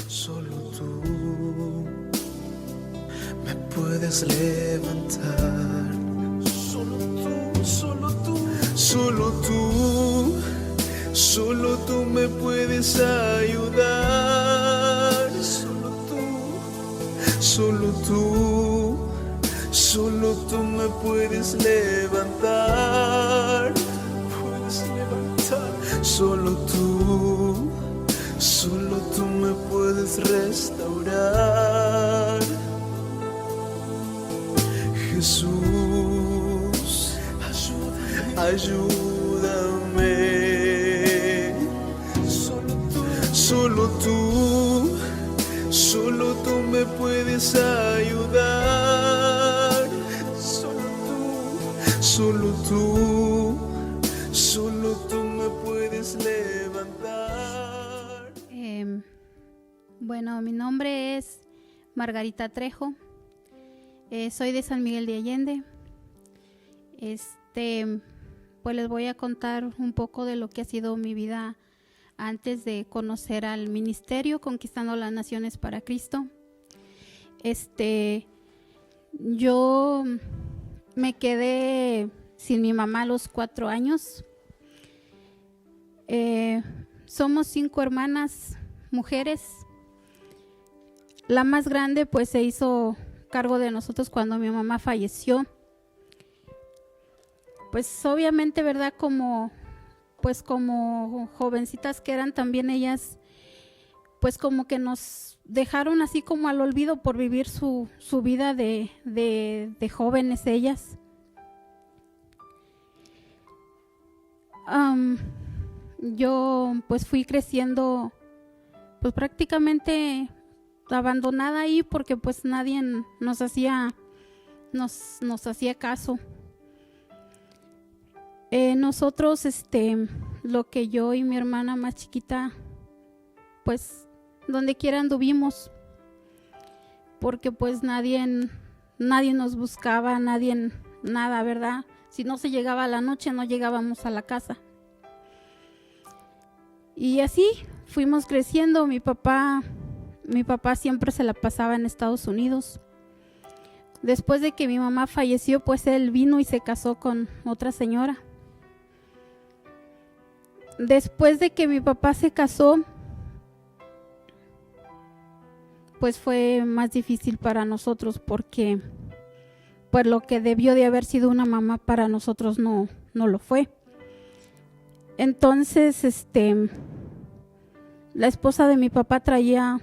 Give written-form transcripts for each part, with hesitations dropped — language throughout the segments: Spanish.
Solo tú me puedes levantar. Solo tú, solo tú, solo tú, solo tú me puedes ayudar. Solo tú, solo tú, solo tú me puedes levantar. Puedes levantar. Solo tú me puedes restaurar. Jesús, ayúdame. Solo tú me puedes ayudar. Solo tú me puedes levantar. Bueno, mi nombre es Margarita Trejo. Soy de San Miguel de Allende. Pues les voy a contar un poco de lo que ha sido mi vida antes de conocer al ministerio Conquistando las Naciones para Cristo. Yo me quedé sin mi mamá a los 4 años. Somos 5 hermanas, mujeres. La más grande pues se hizo cargo de nosotros cuando mi mamá falleció. Pues obviamente, ¿verdad? Como jovencitas que eran también ellas, pues como que nos dejaron así como al olvido por vivir su vida de jóvenes ellas. Yo pues fui creciendo pues prácticamente abandonada ahí porque pues nadie nos hacía caso. Nosotros, lo que yo y mi hermana más chiquita, pues donde quiera anduvimos, porque pues nadie nos buscaba, nada, ¿verdad? Si no se llegaba a la noche, no llegábamos a la casa. Y así fuimos creciendo. Mi papá siempre se la pasaba en Estados Unidos. Después de que mi mamá falleció, pues él vino y se casó con otra señora. Después de que mi papá se casó, pues fue más difícil para nosotros porque pues lo que debió de haber sido una mamá para nosotros no lo fue. Entonces, la esposa de mi papá traía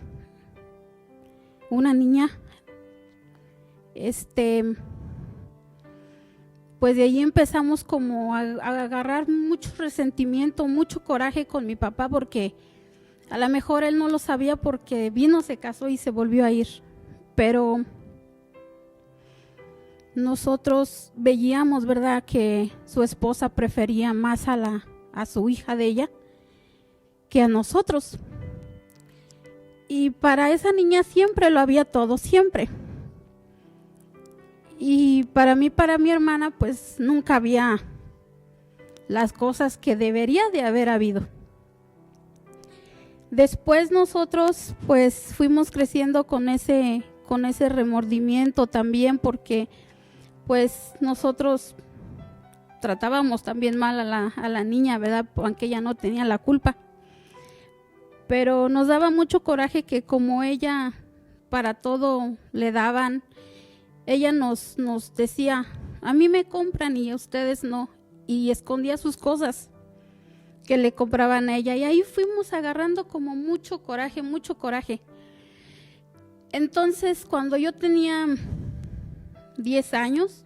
una niña. Pues de ahí empezamos como a agarrar mucho resentimiento, mucho coraje con mi papá, porque a lo mejor él no lo sabía porque vino, se casó y se volvió a ir. Pero nosotros veíamos, ¿verdad?, que su esposa prefería más a su hija de ella que a nosotros. Y para esa niña siempre lo había todo, siempre. Y para mi hermana, pues nunca había las cosas que debería de haber habido. Después nosotros pues fuimos creciendo con ese remordimiento también, porque pues nosotros tratábamos también mal a la niña, ¿verdad? Aunque ella no tenía la culpa. Pero nos daba mucho coraje que como ella para todo le daban, ella nos decía, a mí me compran y a ustedes no, y escondía sus cosas que le compraban a ella, y ahí fuimos agarrando como mucho coraje. Entonces, cuando yo tenía 10 años,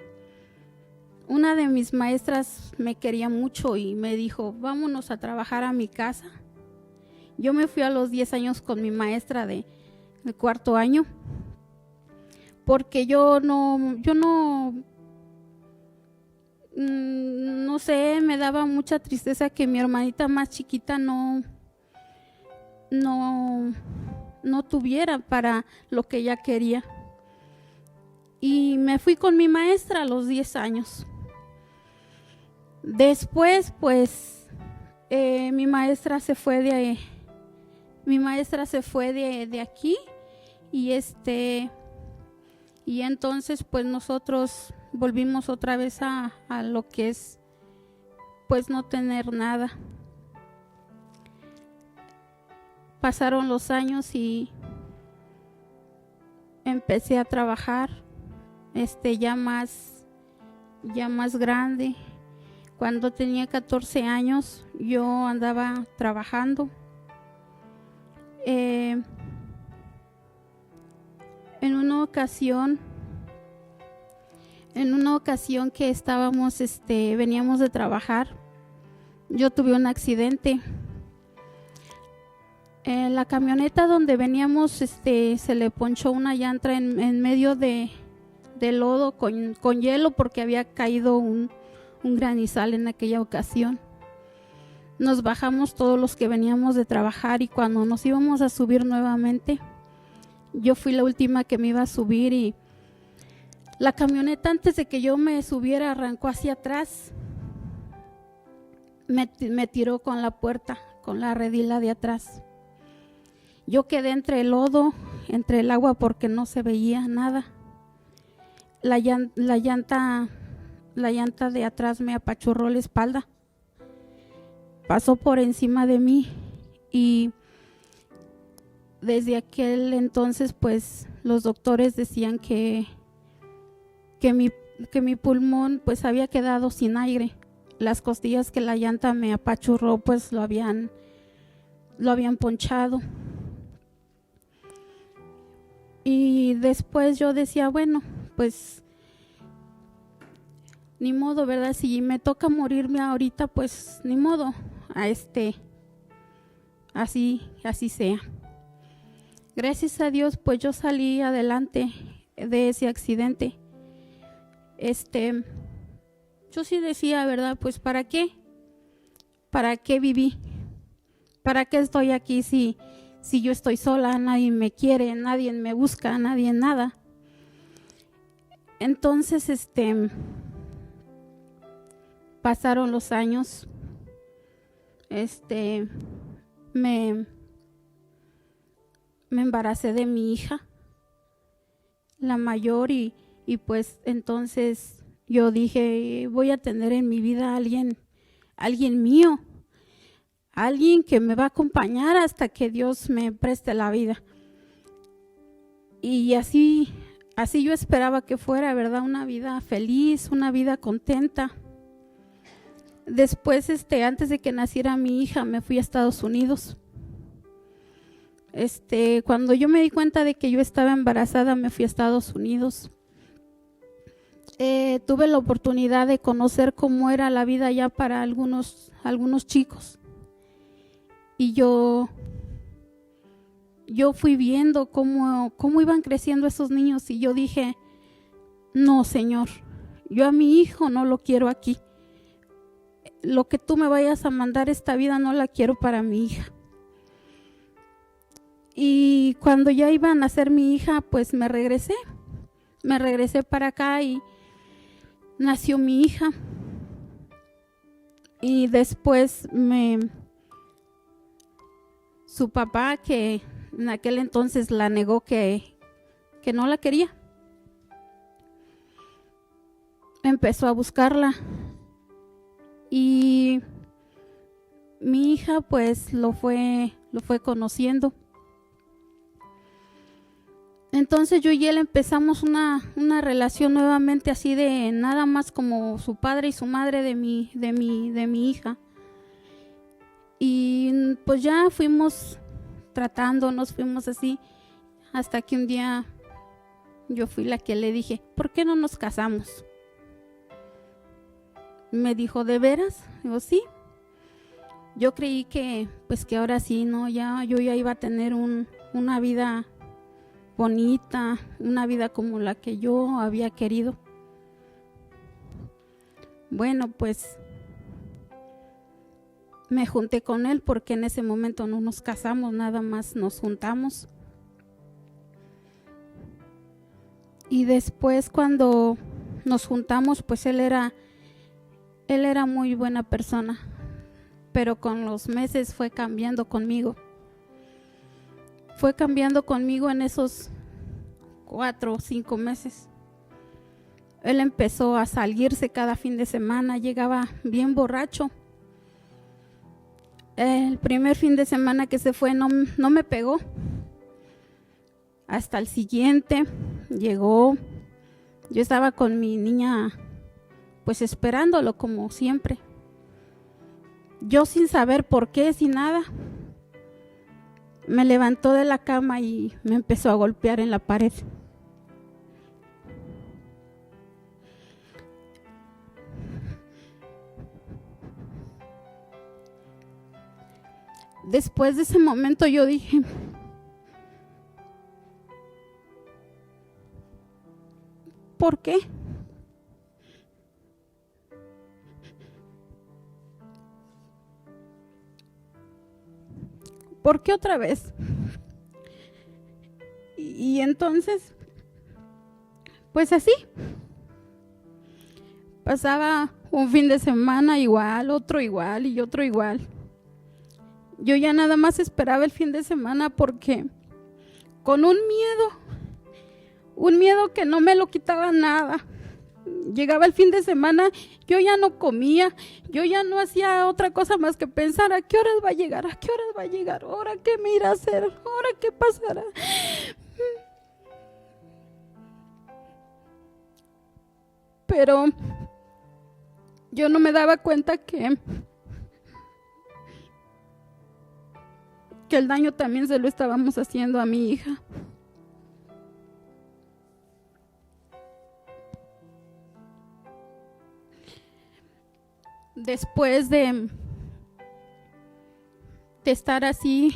una de mis maestras me quería mucho y me dijo, vámonos a trabajar a mi casa. Yo me fui a los 10 años con mi maestra de 4º año, porque yo no sé, me daba mucha tristeza que mi hermanita más chiquita no tuviera para lo que ella quería. Y me fui con mi maestra a los 10 años. Después, pues, mi maestra se fue mi maestra se fue de aquí y y entonces pues nosotros volvimos otra vez a lo que es pues no tener nada. Pasaron los años y empecé a trabajar ya más grande. Cuando tenía 14 años yo andaba trabajando. En una ocasión que estábamos, veníamos de trabajar, yo tuve un accidente. La camioneta donde veníamos, se le ponchó una llanta en medio de lodo con hielo porque había caído un granizal en aquella ocasión. Nos bajamos todos los que veníamos de trabajar y cuando nos íbamos a subir nuevamente, yo fui la última que me iba a subir y la camioneta antes de que yo me subiera arrancó hacia atrás. Me tiró con la puerta, con la redila de atrás. Yo quedé entre el lodo, entre el agua porque no se veía nada. La llanta de atrás me apachurró la espalda. Pasó por encima de mí y desde aquel entonces pues los doctores decían que mi pulmón pues había quedado sin aire. Las costillas que la llanta me apachurró pues lo habían ponchado. Y después yo decía, bueno, pues ni modo, ¿verdad? Si me toca morirme ahorita, pues ni modo, así sea. Gracias a Dios, pues yo salí adelante de ese accidente. Yo sí decía, ¿verdad? Pues ¿para qué? ¿Para qué viví? ¿Para qué estoy aquí si yo estoy sola, nadie me quiere, nadie me busca, nadie nada? Entonces, pasaron los años, me embaracé de mi hija, la mayor, y pues entonces yo dije, voy a tener en mi vida a alguien mío, alguien que me va a acompañar hasta que Dios me preste la vida. Y así yo esperaba que fuera, ¿verdad? Una vida feliz, una vida contenta. Después, antes de que naciera mi hija, me fui a Estados Unidos. Cuando yo me di cuenta de que yo estaba embarazada, me fui a Estados Unidos. Tuve la oportunidad de conocer cómo era la vida allá para algunos chicos. Y yo fui viendo cómo iban creciendo esos niños y yo dije, no, Señor, yo a mi hijo no lo quiero aquí. Lo que tú me vayas a mandar esta vida no la quiero para mi hija. Y cuando ya iba a nacer mi hija, pues me regresé para acá y nació mi hija. Y después su papá, que en aquel entonces la negó, que no la quería, empezó a buscarla. Y mi hija pues lo fue conociendo. Entonces yo y él empezamos una relación nuevamente así de nada más como su padre y su madre de mi hija. Y pues ya fuimos tratándonos, fuimos así, hasta que un día yo fui la que le dije, ¿por qué no nos casamos? Me dijo, ¿de veras? Digo, sí. Yo creí que pues que ahora sí, no, yo ya iba a tener una vida bonita, una vida como la que yo había querido. Bueno, pues me junté con él porque en ese momento no nos casamos, nada más nos juntamos. Y después cuando nos juntamos, pues él era muy buena persona, pero con los meses fue cambiando conmigo. fue cambiando conmigo en esos 4 o 5 meses. Él empezó a salirse cada fin de semana, llegaba bien borracho. El primer fin de semana que se fue no me pegó. Hasta el siguiente llegó, yo estaba con mi niña pues esperándolo como siempre. Yo sin saber por qué, sin nada, me levantó de la cama y me empezó a golpear en la pared. Después de ese momento yo dije, ¿por qué? ¿Por qué otra vez? Y entonces, pues así, pasaba un fin de semana igual, otro igual y otro igual. Yo ya nada más esperaba el fin de semana porque con un miedo que no me lo quitaba nada. Llegaba el fin de semana, yo ya no comía, yo ya no hacía otra cosa más que pensar a qué horas va a llegar, a qué horas va a llegar, ahora qué me irá a hacer, ahora qué pasará. Pero yo no me daba cuenta que el daño también se lo estábamos haciendo a mi hija. Después de estar así,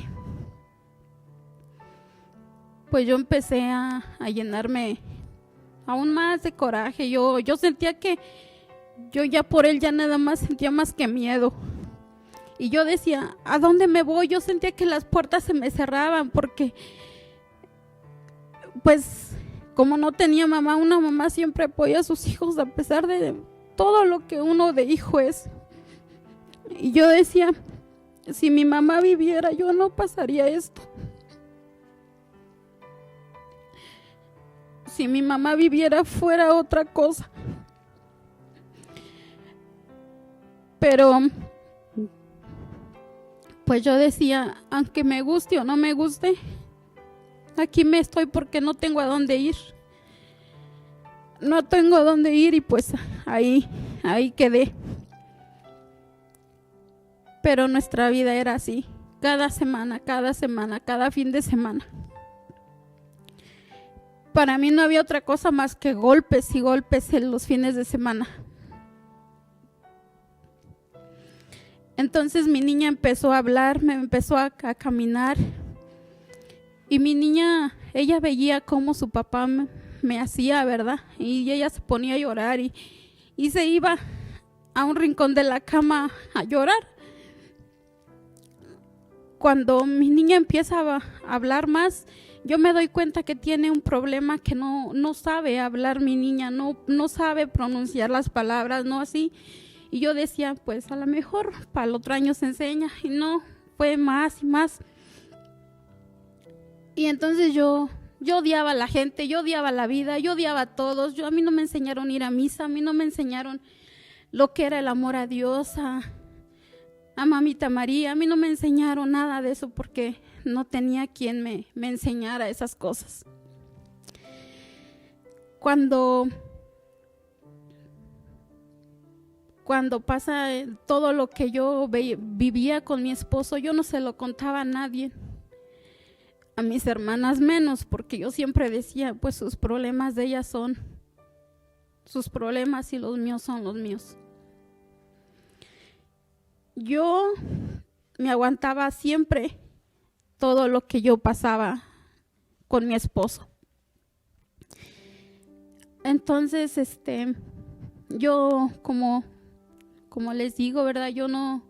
pues yo empecé a llenarme aún más de coraje. Yo sentía que yo ya por él ya nada más sentía más que miedo. Y yo decía, ¿a dónde me voy? Yo sentía que las puertas se me cerraban porque, pues, como no tenía mamá, una mamá siempre apoya a sus hijos a pesar de todo lo que uno de hijo es. Y yo decía, si mi mamá viviera, yo no pasaría esto. Si mi mamá viviera, fuera otra cosa. Pero pues yo decía, aunque me guste o no me guste, aquí me estoy porque no tengo a dónde ir. No tengo a dónde ir y pues ahí quedé. Pero nuestra vida era así, cada semana, cada fin de semana. Para mí no había otra cosa más que golpes y golpes en los fines de semana. Entonces mi niña empezó a hablar, me empezó a caminar. Y mi niña, ella veía cómo su papá me hacía, ¿verdad? Y ella se ponía a llorar y se iba a un rincón de la cama a llorar. Cuando mi niña empieza a hablar más, yo me doy cuenta que tiene un problema que no sabe hablar mi niña, no sabe pronunciar las palabras, no así. Y yo decía, pues a lo mejor para el otro año se enseña. Y no, fue más y más. Y entonces yo odiaba a la gente, yo odiaba la vida, yo odiaba a todos. A mí no me enseñaron a ir a misa, a mí no me enseñaron lo que era el amor a Dios, a Mamita María. A mí no me enseñaron nada de eso porque no tenía quien me enseñara esas cosas. Cuando pasa todo lo que yo vivía con mi esposo, yo no se lo contaba a nadie. A mis hermanas menos, porque yo siempre decía, pues sus problemas de ellas son sus problemas y los míos son los míos. Yo me aguantaba siempre todo lo que yo pasaba con mi esposo. Entonces, yo como les digo, ¿verdad? Yo no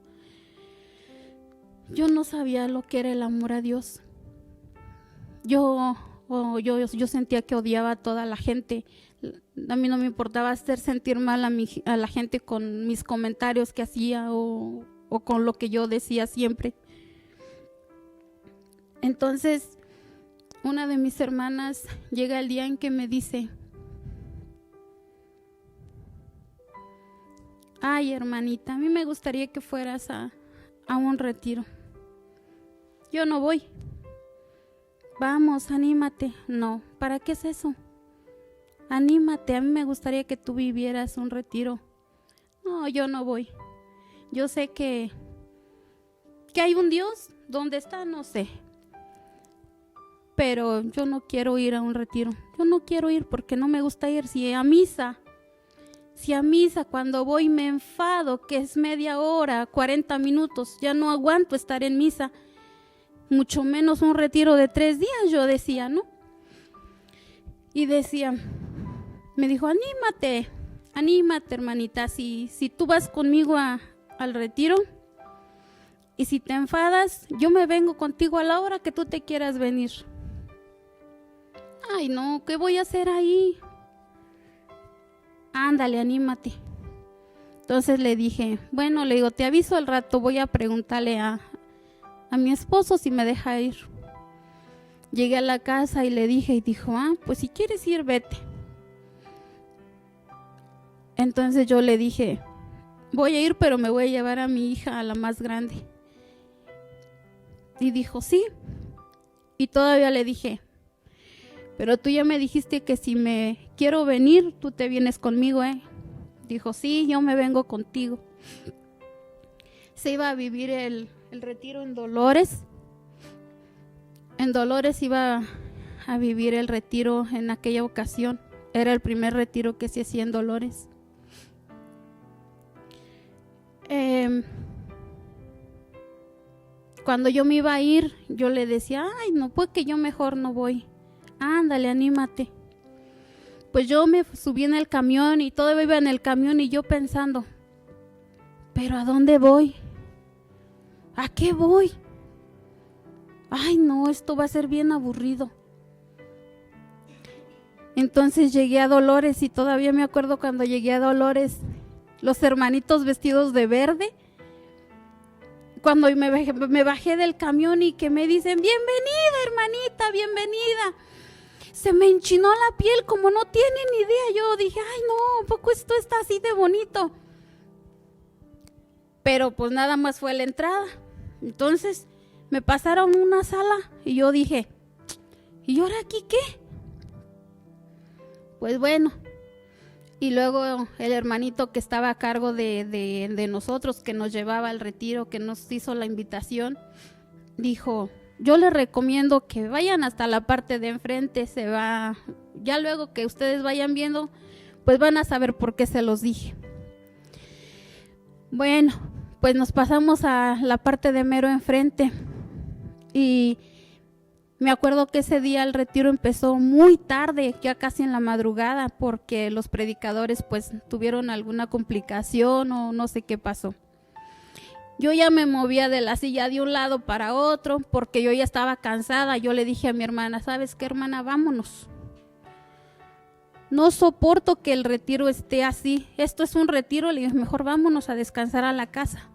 sabía lo que era el amor a Dios. Yo sentía que odiaba a toda la gente. A mí no me importaba hacer sentir mal a la gente con mis comentarios que hacía o con lo que yo decía siempre. Entonces, una de mis hermanas llega el día en que me dice: ay, hermanita, a mí me gustaría que fueras a un retiro. Yo no voy. Vamos, anímate. No, ¿para qué es eso? Anímate, a mí me gustaría que tú vivieras un retiro. No, yo no voy. Yo sé que hay un Dios. ¿Dónde está? No sé. Pero yo no quiero ir a un retiro. Yo no quiero ir porque no me gusta ir. Si a misa cuando voy me enfado, que es media hora, 40 minutos, ya no aguanto estar en misa. Mucho menos un retiro de 3 días, yo decía, ¿no? Y decía, me dijo, anímate, hermanita, si tú vas conmigo al retiro y si te enfadas, yo me vengo contigo a la hora que tú te quieras venir. Ay, no, ¿qué voy a hacer ahí? Ándale, anímate. Entonces le dije, bueno, le digo, te aviso al rato, voy a preguntarle a mi esposo si me deja ir. Llegué a la casa y le dije y dijo, pues si quieres ir, vete. Entonces yo le dije, voy a ir, pero me voy a llevar a mi hija, a la más grande. Y dijo, sí. Y todavía le dije, pero tú ya me dijiste que si me quiero venir, tú te vienes conmigo, ¿eh? Dijo, sí, yo me vengo contigo. Se iba a vivir el retiro en Dolores. En Dolores iba a vivir el retiro en aquella ocasión. Era el primer retiro que se hacía en Dolores. Cuando yo me iba a ir, yo le decía, ay, no, pues que yo mejor no voy. Ándale, anímate. Pues yo me subí en el camión y todavía iba en el camión y yo pensando, ¿pero a dónde voy? ¿A qué voy? Ay, no, esto va a ser bien aburrido. Entonces llegué a Dolores y todavía me acuerdo cuando llegué a Dolores, los hermanitos vestidos de verde, cuando me bajé del camión y que me dicen, bienvenida, hermanita, bienvenida. Se me enchinó la piel como no tienen idea. Yo dije, ay, no, ¿a poco esto está así de bonito? Pero pues nada más fue la entrada. Entonces me pasaron una sala y yo dije, ¿y ahora aquí qué? Pues bueno. Y luego el hermanito que estaba a cargo de nosotros, que nos llevaba al retiro, que nos hizo la invitación, dijo, yo les recomiendo que vayan hasta la parte de enfrente, ya luego que ustedes vayan viendo, pues van a saber por qué se los dije. Bueno, pues nos pasamos a la parte de mero enfrente y me acuerdo que ese día el retiro empezó muy tarde, ya casi en la madrugada, porque los predicadores pues tuvieron alguna complicación o no sé qué pasó. Yo ya me movía de la silla de un lado para otro porque yo ya estaba cansada. Yo le dije a mi hermana, ¿sabes qué, hermana? Vámonos. No soporto que el retiro esté así. Esto es un retiro. Le dije, mejor vámonos a descansar a la casa.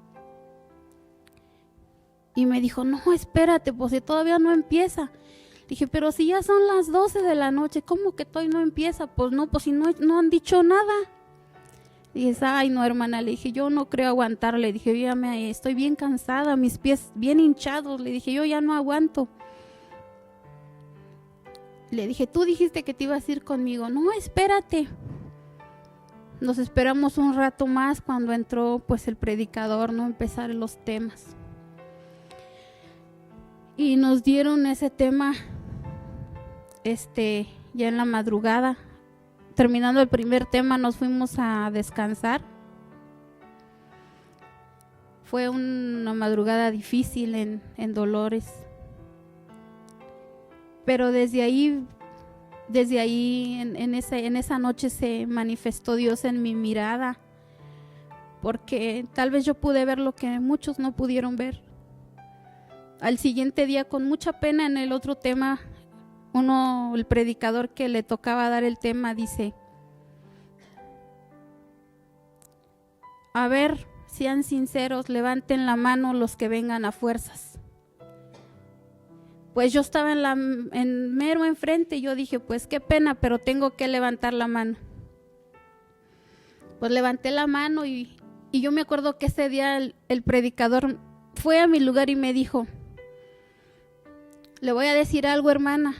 Y me dijo, no, espérate, pues si todavía no empieza. Dije, pero si ya son las 12 de la noche, ¿cómo que todavía no empieza? Pues no, pues si no han dicho nada. Dije, ay, no, hermana, le dije, yo no creo aguantar. Le dije, yo ya estoy bien cansada, mis pies bien hinchados. Le dije, yo ya no aguanto. Le dije, tú dijiste que te ibas a ir conmigo. No, espérate. Nos esperamos un rato más cuando entró pues el predicador, ¿no? Empezar los temas. Y nos dieron ese tema ya en la madrugada. Terminando el primer tema nos fuimos a descansar. Fue una madrugada difícil en Dolores. Pero desde ahí en esa noche se manifestó Dios en mi mirada. Porque tal vez yo pude ver lo que muchos no pudieron ver. Al siguiente día, con mucha pena en el otro tema, el predicador que le tocaba dar el tema dice, a ver, sean sinceros, levanten la mano los que vengan a fuerzas. pues yo estaba en mero enfrente y yo dije, pues qué pena, pero tengo que levantar la mano. Pues levanté la mano y yo me acuerdo que ese día el predicador fue a mi lugar y me dijo, le voy a decir algo, hermana,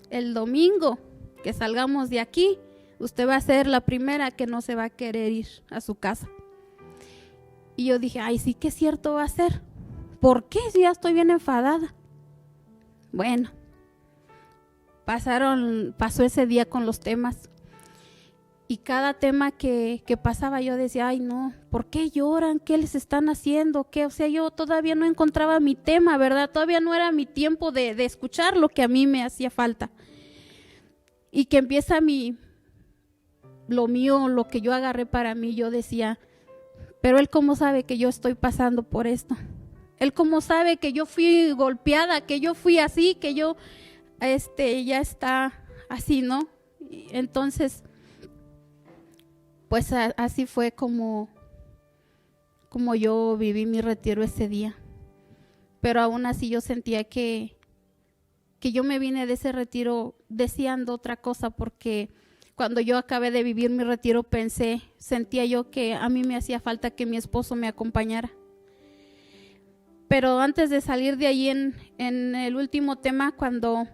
el domingo que salgamos de aquí, usted va a ser la primera que no se va a querer ir a su casa. Y yo dije, ay, sí que es cierto va a ser. ¿Por qué? Si ya estoy bien enfadada. Bueno, pasó ese día con los temas. Y cada tema que pasaba yo decía, ay no, ¿por qué lloran? ¿Qué les están haciendo? ¿Qué? O sea, yo todavía no encontraba mi tema, ¿verdad? Todavía no era mi tiempo de escuchar lo que a mí me hacía falta. Y que empieza lo mío, lo que yo agarré para mí, yo decía, pero él cómo sabe que yo estoy pasando por esto. Él cómo sabe que yo fui golpeada, que yo fui así, que yo ya está así, ¿no? Y entonces, pues así fue como yo viví mi retiro ese día. Pero aún así yo sentía que yo me vine de ese retiro deseando otra cosa, porque cuando yo acabé de vivir mi retiro sentía yo que a mí me hacía falta que mi esposo me acompañara. Pero antes de salir de allí en el último tema, cuando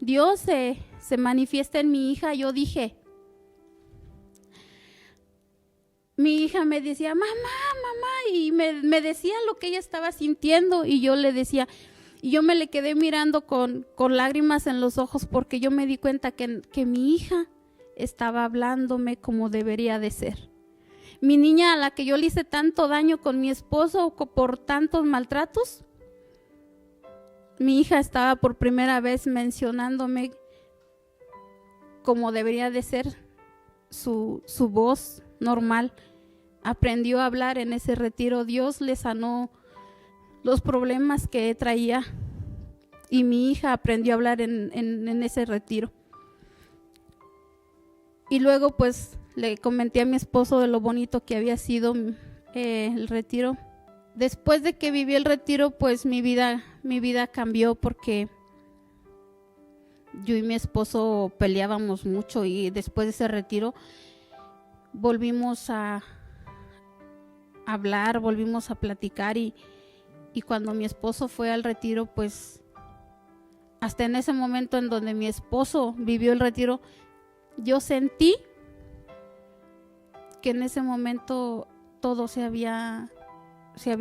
Dios se manifiesta en mi hija, yo dije, mi hija me decía, mamá, y me decía lo que ella estaba sintiendo, y yo le decía, y yo me le quedé mirando con lágrimas en los ojos, porque yo me di cuenta que mi hija estaba hablándome como debería de ser. Mi niña, a la que yo le hice tanto daño con mi esposo por tantos maltratos, mi hija estaba por primera vez mencionándome como debería de ser su voz normal. Aprendió a hablar en ese retiro. Dios le sanó los problemas que traía y mi hija aprendió a hablar en ese retiro. Y luego pues le comenté a mi esposo de lo bonito que había sido el retiro. Después de que viví el retiro, pues mi vida cambió, porque yo y mi esposo peleábamos mucho, y después de ese retiro volvimos a hablar, volvimos a platicar, y cuando mi esposo fue al retiro, pues hasta en ese momento en donde mi esposo vivió el retiro, yo sentí que en ese momento todo se había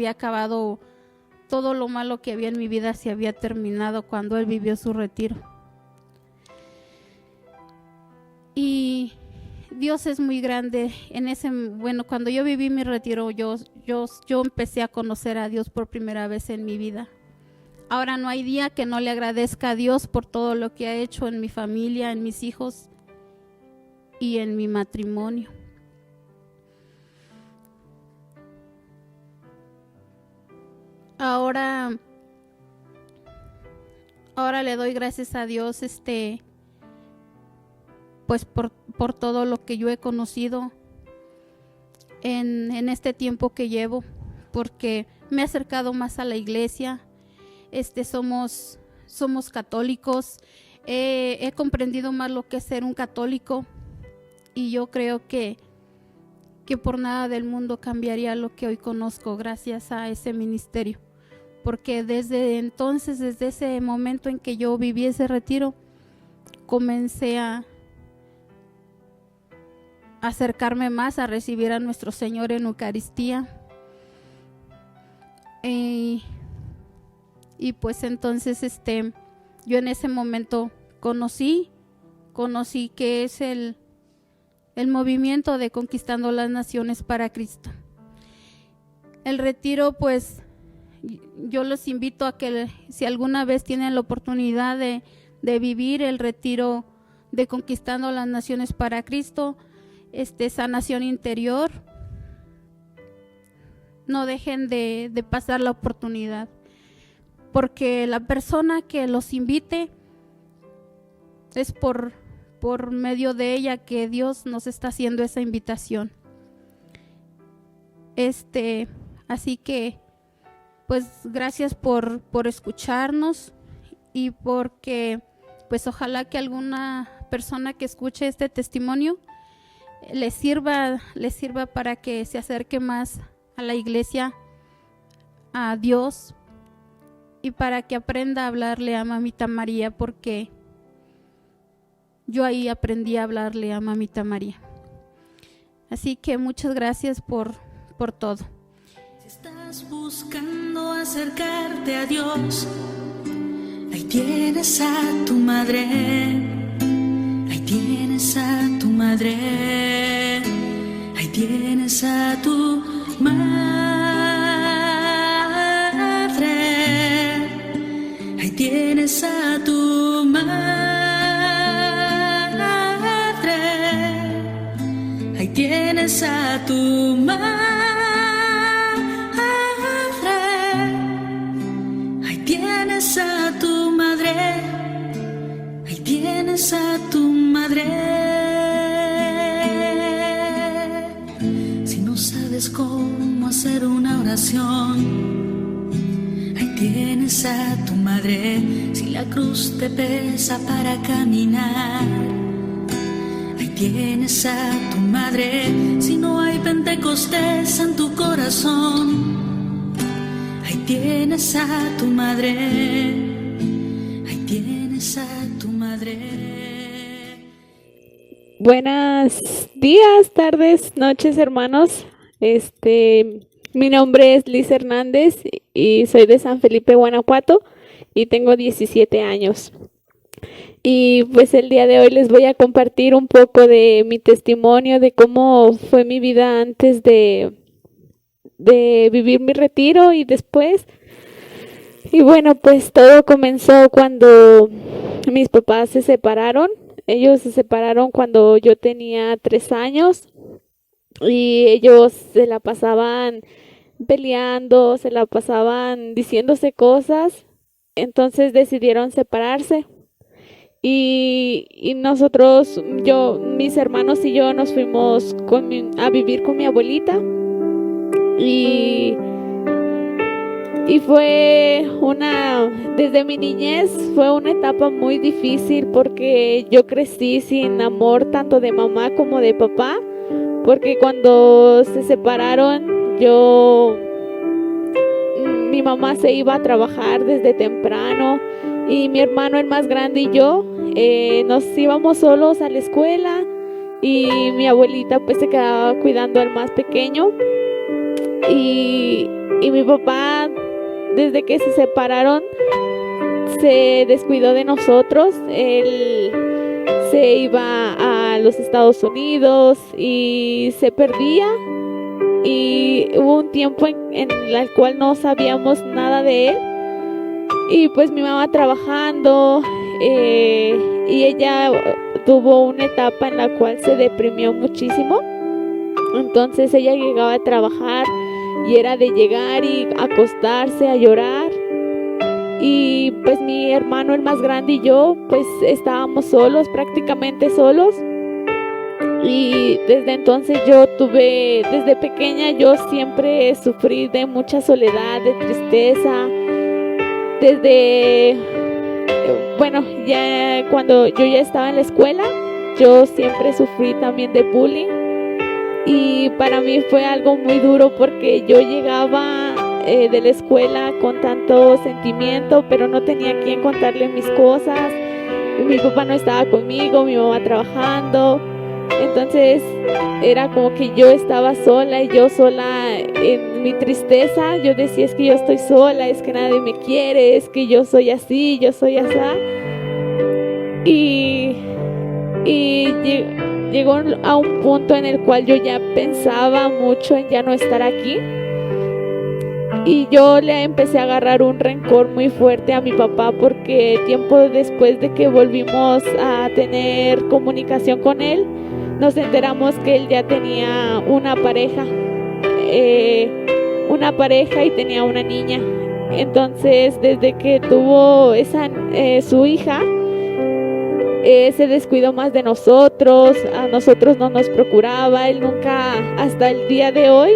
acabado, todo lo malo que había en mi vida se había terminado cuando él vivió su retiro. Y Dios es muy grande. Cuando yo viví mi retiro, yo empecé a conocer a Dios por primera vez en mi vida. Ahora no hay día que no le agradezca a Dios por todo lo que ha hecho en mi familia, en mis hijos y en mi matrimonio. Ahora le doy gracias a Dios, pues por todo lo que yo he conocido en este tiempo que llevo, porque me he acercado más a la iglesia. Somos católicos. He comprendido más lo que es ser un católico, y yo creo que por nada del mundo cambiaría lo que hoy conozco gracias a ese ministerio, porque desde entonces, desde ese momento en que yo viví ese retiro, comencé a acercarme más a recibir a nuestro Señor en Eucaristía. Y pues entonces yo en ese momento conocí que es el movimiento de Conquistando las Naciones para Cristo. El retiro, pues yo los invito a que si alguna vez tienen la oportunidad de vivir el retiro de Conquistando las Naciones para Cristo, sanación interior, no dejen de pasar la oportunidad, porque la persona que los invite es por medio de ella que Dios nos está haciendo esa invitación. Así que pues gracias por escucharnos y porque pues ojalá que alguna persona que escuche este testimonio les sirva para que se acerque más a la iglesia, a Dios, y para que aprenda a hablarle a Mamita María, porque yo ahí aprendí a hablarle a Mamita María. Así que muchas gracias por todo. Si estás buscando acercarte a Dios, ahí tienes a tu madre, ahí tienes a tu madre, ahí tienes a tu madre, ahí tienes a tu madre, ahí tienes a tu madre. A tu madre, ahí tienes a tu madre. Si no sabes cómo hacer una oración, ahí tienes a tu madre. Si la cruz te pesa para caminar, ahí tienes a tu madre. Si no hay Pentecostés en tu corazón, ahí tienes a tu madre, ahí tienes a tu madre. Buenos días, tardes, noches, hermanos. Mi nombre es Liz Hernández y soy de San Felipe, Guanajuato, y tengo 17 años. Y pues el día de hoy les voy a compartir un poco de mi testimonio, de cómo fue mi vida antes de vivir mi retiro y después. Y bueno, pues todo comenzó cuando mis papás se separaron. Ellos se separaron cuando yo tenía 3 años y ellos se la pasaban peleando, se la pasaban diciéndose cosas. Entonces decidieron separarse y nosotros, mis hermanos y yo nos fuimos a vivir con mi abuelita. Y fue desde mi niñez fue una etapa muy difícil porque yo crecí sin amor tanto de mamá como de papá, porque cuando se separaron mi mamá se iba a trabajar desde temprano y mi hermano el más grande y yo nos íbamos solos a la escuela y mi abuelita pues se quedaba cuidando al más pequeño. Y mi papá, desde que se separaron, se descuidó de nosotros. Él se iba a los Estados Unidos y se perdía. Y hubo un tiempo en el cual no sabíamos nada de él. Y pues mi mamá trabajando, y ella tuvo una etapa en la cual se deprimió muchísimo. Entonces ella llegaba a trabajar y era de llegar y acostarse a llorar. Y pues mi hermano el más grande y yo pues estábamos solos, prácticamente solos. Y desde entonces desde pequeña yo siempre sufrí de mucha soledad, de tristeza. Ya cuando yo ya estaba en la escuela, yo siempre sufrí también de bullying. Y para mí fue algo muy duro porque yo llegaba de la escuela con tanto sentimiento, pero no tenía a quién contarle mis cosas. Mi papá no estaba conmigo, mi mamá trabajando. Entonces era como que yo estaba sola y yo sola en mi tristeza. Yo decía, es que yo estoy sola, es que nadie me quiere, es que yo soy así, yo soy asá. Y llegó a un punto en el cual yo ya pensaba mucho en ya no estar aquí. Y yo le empecé a agarrar un rencor muy fuerte a mi papá porque tiempo después de que volvimos a tener comunicación con él, nos enteramos que él ya tenía una pareja y tenía una niña. Entonces, desde que tuvo su hija, se descuidó más de nosotros, a nosotros no nos procuraba, él nunca, hasta el día de hoy,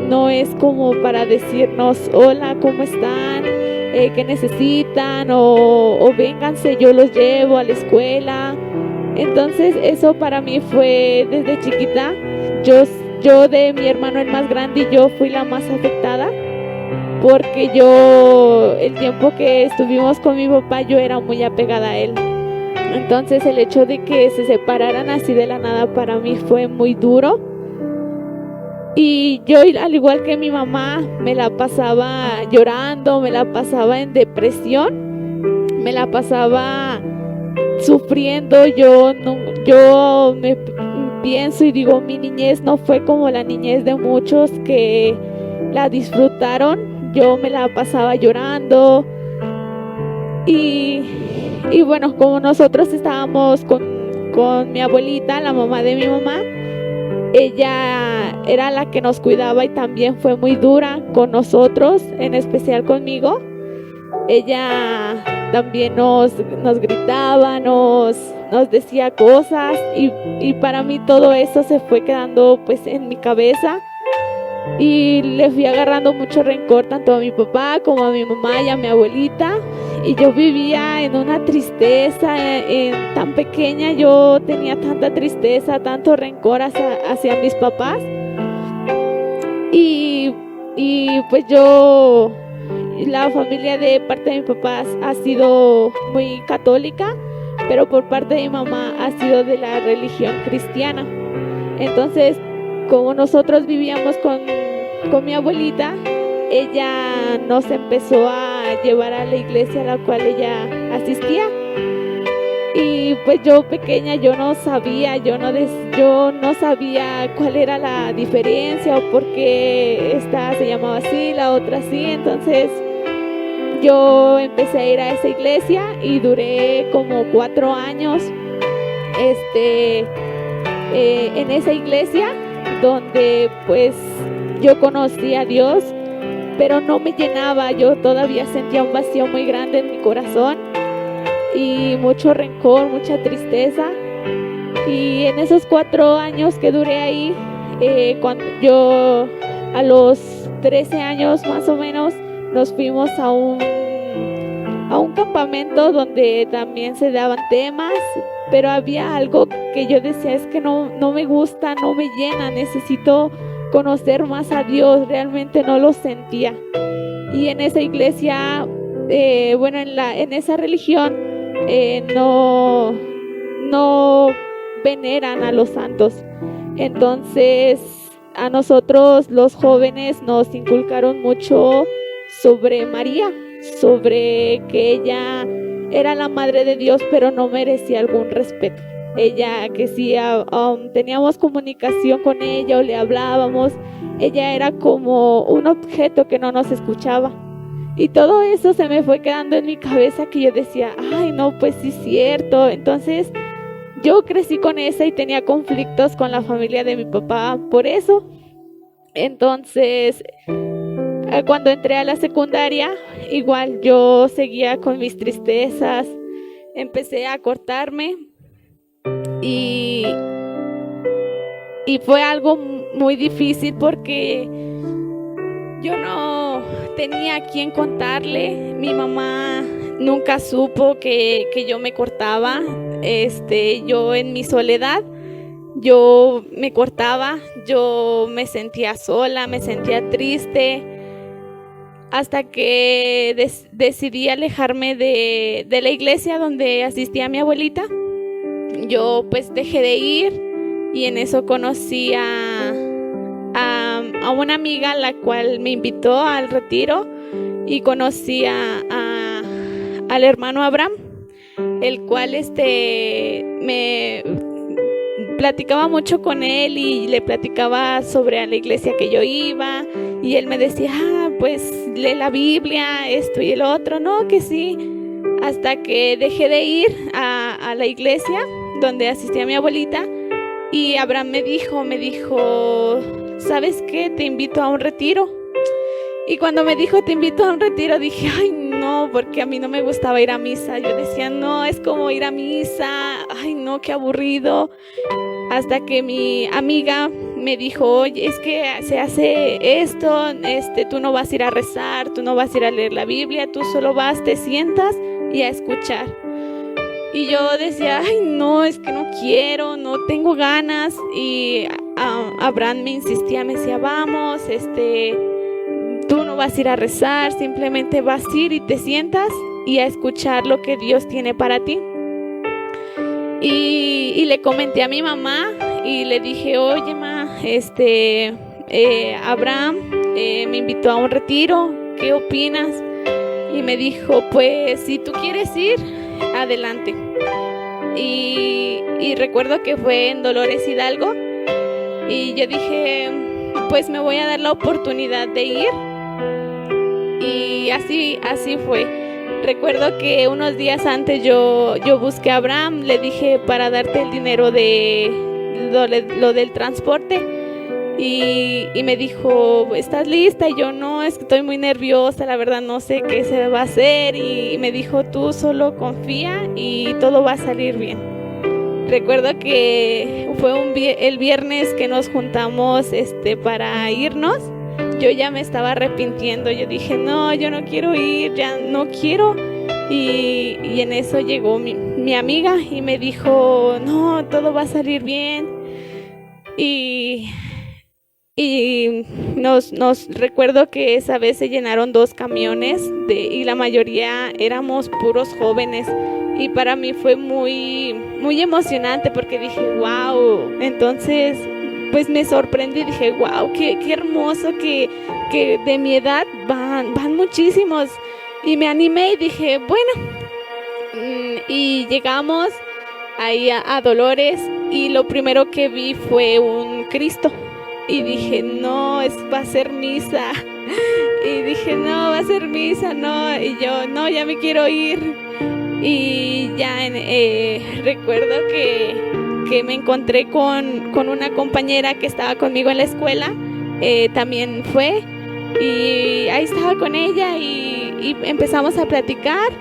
no es como para decirnos, hola, ¿cómo están? ¿Qué necesitan? O vénganse, yo los llevo a la escuela. Entonces eso para mí fue desde chiquita. Yo de mi hermano el más grande, yo fui la más afectada, porque el tiempo que estuvimos con mi papá, yo era muy apegada a él. Entonces el hecho de que se separaran así de la nada para mí fue muy duro. Y yo, al igual que mi mamá, me la pasaba llorando, me la pasaba en depresión, me la pasaba sufriendo. Yo me pienso y digo, mi niñez no fue como la niñez de muchos que la disfrutaron. Yo me la pasaba llorando. Y bueno, como nosotros estábamos con mi abuelita, la mamá de mi mamá, ella era la que nos cuidaba y también fue muy dura con nosotros, en especial conmigo. Ella también nos gritaba, nos decía cosas y para mí todo eso se fue quedando pues en mi cabeza. Y le fui agarrando mucho rencor tanto a mi papá como a mi mamá y a mi abuelita. Y yo vivía en una tristeza, tan pequeña yo tenía tanta tristeza, tanto rencor hacia mis papás. Y pues la familia de parte de mi papá ha sido muy católica, pero por parte de mi mamá ha sido de la religión cristiana. Entonces, como nosotros vivíamos con mi abuelita, ella nos empezó a llevar a la iglesia a la cual ella asistía. Y pues yo pequeña, yo no sabía cuál era la diferencia o por qué esta se llamaba así, la otra así. Entonces yo empecé a ir a esa iglesia y duré como 4 años en esa iglesia, donde pues yo conocí a Dios, pero no me llenaba. Yo todavía sentía un vacío muy grande en mi corazón y mucho rencor, mucha tristeza. Y en esos 4 años que duré ahí, cuando yo a los 13 años más o menos, nos fuimos a un campamento donde también se daban temas, pero había algo que yo decía, es que no me gusta, no me llena, necesito conocer más a Dios. Realmente no lo sentía. Y en esa iglesia, en esa religión, no veneran a los santos. Entonces a nosotros los jóvenes nos inculcaron mucho sobre María, sobre que ella era la madre de Dios, pero no merecía algún respeto. Ella, que si teníamos comunicación con ella o le hablábamos, ella era como un objeto que no nos escuchaba. Y todo eso se me fue quedando en mi cabeza, que yo decía, ay no, pues sí es cierto. Entonces yo crecí con esa y tenía conflictos con la familia de mi papá por eso. Entonces cuando entré a la secundaria, igual yo seguía con mis tristezas, empecé a cortarme. Y fue algo muy difícil porque yo no tenía a quién contarle. Mi mamá nunca supo que yo me cortaba. Yo en mi soledad, yo me cortaba, yo me sentía sola, me sentía triste, hasta que decidí alejarme de la iglesia donde asistía mi abuelita. Yo pues dejé de ir y en eso conocí a una amiga, la cual me invitó al retiro, y conocí al hermano Abraham, el cual me platicaba mucho con él y le platicaba sobre la iglesia que yo iba, y él me decía, pues lee la Biblia, esto y el otro, no, que sí. Hasta que dejé de ir a la iglesia donde asistía mi abuelita, y Abraham me dijo, ¿sabes qué? Te invito a un retiro. Y cuando me dijo, te invito a un retiro, dije, ay no, porque a mí no me gustaba ir a misa. Yo decía, no, es como ir a misa, ay no, qué aburrido. Hasta que mi amiga me dijo, oye, es que se hace esto, tú no vas a ir a rezar, tú no vas a ir a leer la Biblia, tú solo vas, te sientas y a escuchar. Y yo decía, ay, no, es que no quiero, no tengo ganas. Y Abraham me insistía, me decía, vamos, tú no vas a ir a rezar, simplemente vas a ir y te sientas y a escuchar lo que Dios tiene para ti. Y le comenté a mi mamá y le dije, oye, ma, Abraham me invitó a un retiro, ¿qué opinas? Y me dijo, pues si tú quieres ir, adelante. Y recuerdo que fue en Dolores Hidalgo y yo dije, pues me voy a dar la oportunidad de ir. Y así fue. Recuerdo que unos días antes yo busqué a Abraham, le dije para darte el dinero de lo del transporte y me dijo, ¿estás lista? Y yo, no, es que estoy muy nerviosa, la verdad no sé qué se va a hacer. Y me dijo, tú solo confía y todo va a salir bien. Recuerdo que fue el viernes que nos juntamos para irnos. Yo ya me estaba arrepintiendo, yo dije, no, yo no quiero ir, ya no quiero. Y en eso llegó mi amiga y me dijo, no, todo va a salir bien. Y nos recuerdo que esa vez se llenaron 2 camiones y la mayoría éramos puros jóvenes. Y para mí fue muy, muy emocionante porque dije, wow, entonces pues me sorprendí, dije, wow, qué hermoso que de mi edad van muchísimos. Y me animé y dije, bueno, y llegamos ahí a Dolores y lo primero que vi fue un Cristo. Y dije, no, va a ser misa. Y dije, no, va a ser misa, no. Y yo, no, ya me quiero ir. Y ya recuerdo que me encontré con una compañera que estaba conmigo en la escuela, también fue, y ahí estaba con ella y empezamos a platicar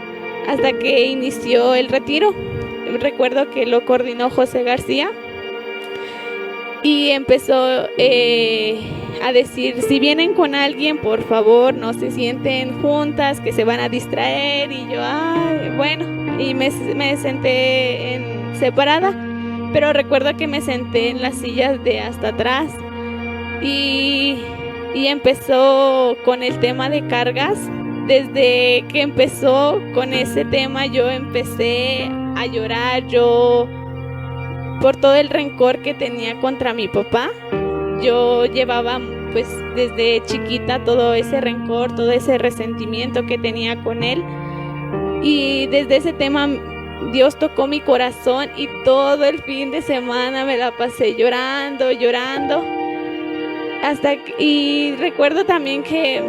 hasta que inició el retiro. Recuerdo que lo coordinó José García y empezó a decir, si vienen con alguien, por favor, no se sienten juntas, que se van a distraer. Y yo, ay, bueno, y me senté separada. Pero recuerdo que me senté en las sillas de hasta atrás y empezó con el tema de cargas. Desde que empezó con ese tema yo empecé a llorar, yo por todo el rencor que tenía contra mi papá. Yo llevaba pues desde chiquita todo ese rencor, todo ese resentimiento que tenía con él, y desde ese tema Dios tocó mi corazón y todo el fin de semana me la pasé llorando. Y recuerdo también que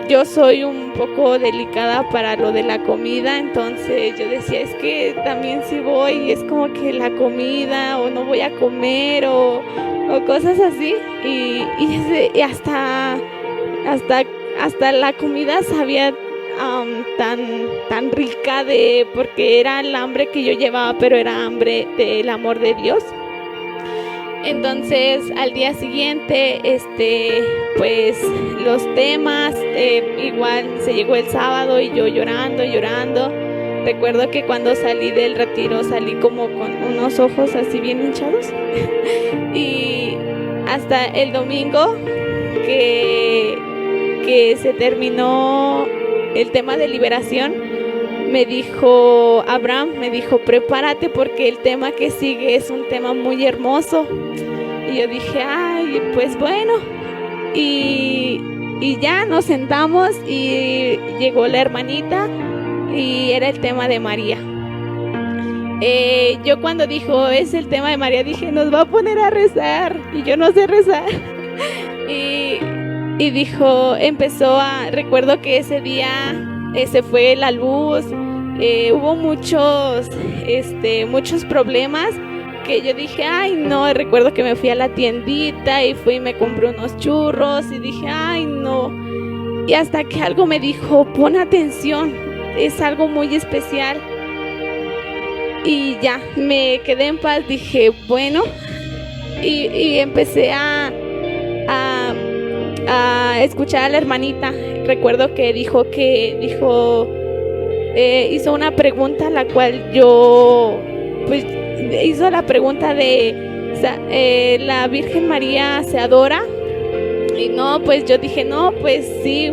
yo soy un poco delicada para lo de la comida, entonces yo decía, es que también si voy es como que la comida o no voy a comer o cosas así. Y hasta la comida sabía tan rica porque era el hambre que yo llevaba, pero era hambre del amor de Dios. Entonces al día siguiente pues los temas igual se llegó el sábado y yo llorando. Recuerdo que cuando salí del retiro salí como con unos ojos así bien hinchados y hasta el domingo que se terminó el tema de liberación, me dijo Abraham, prepárate porque el tema que sigue es un tema muy hermoso. Y yo dije, ay, pues bueno. Y ya nos sentamos y llegó la hermanita y era el tema de María. Yo cuando dijo, es el tema de María, dije, nos va a poner a rezar. Y yo no sé rezar. Y dijo, recuerdo que ese día se fue la luz, hubo muchos problemas que yo dije, ay no. Recuerdo que me fui a la tiendita y fui y me compré unos churros y dije, ay no. Y hasta que algo me dijo, pon atención, es algo muy especial. Y ya, me quedé en paz, dije, bueno. y empecé a escuchar a la hermanita. Recuerdo que hizo una pregunta, la cual yo, pues, hizo la pregunta de ¿la Virgen María se adora? Y no, pues yo dije, no, pues sí.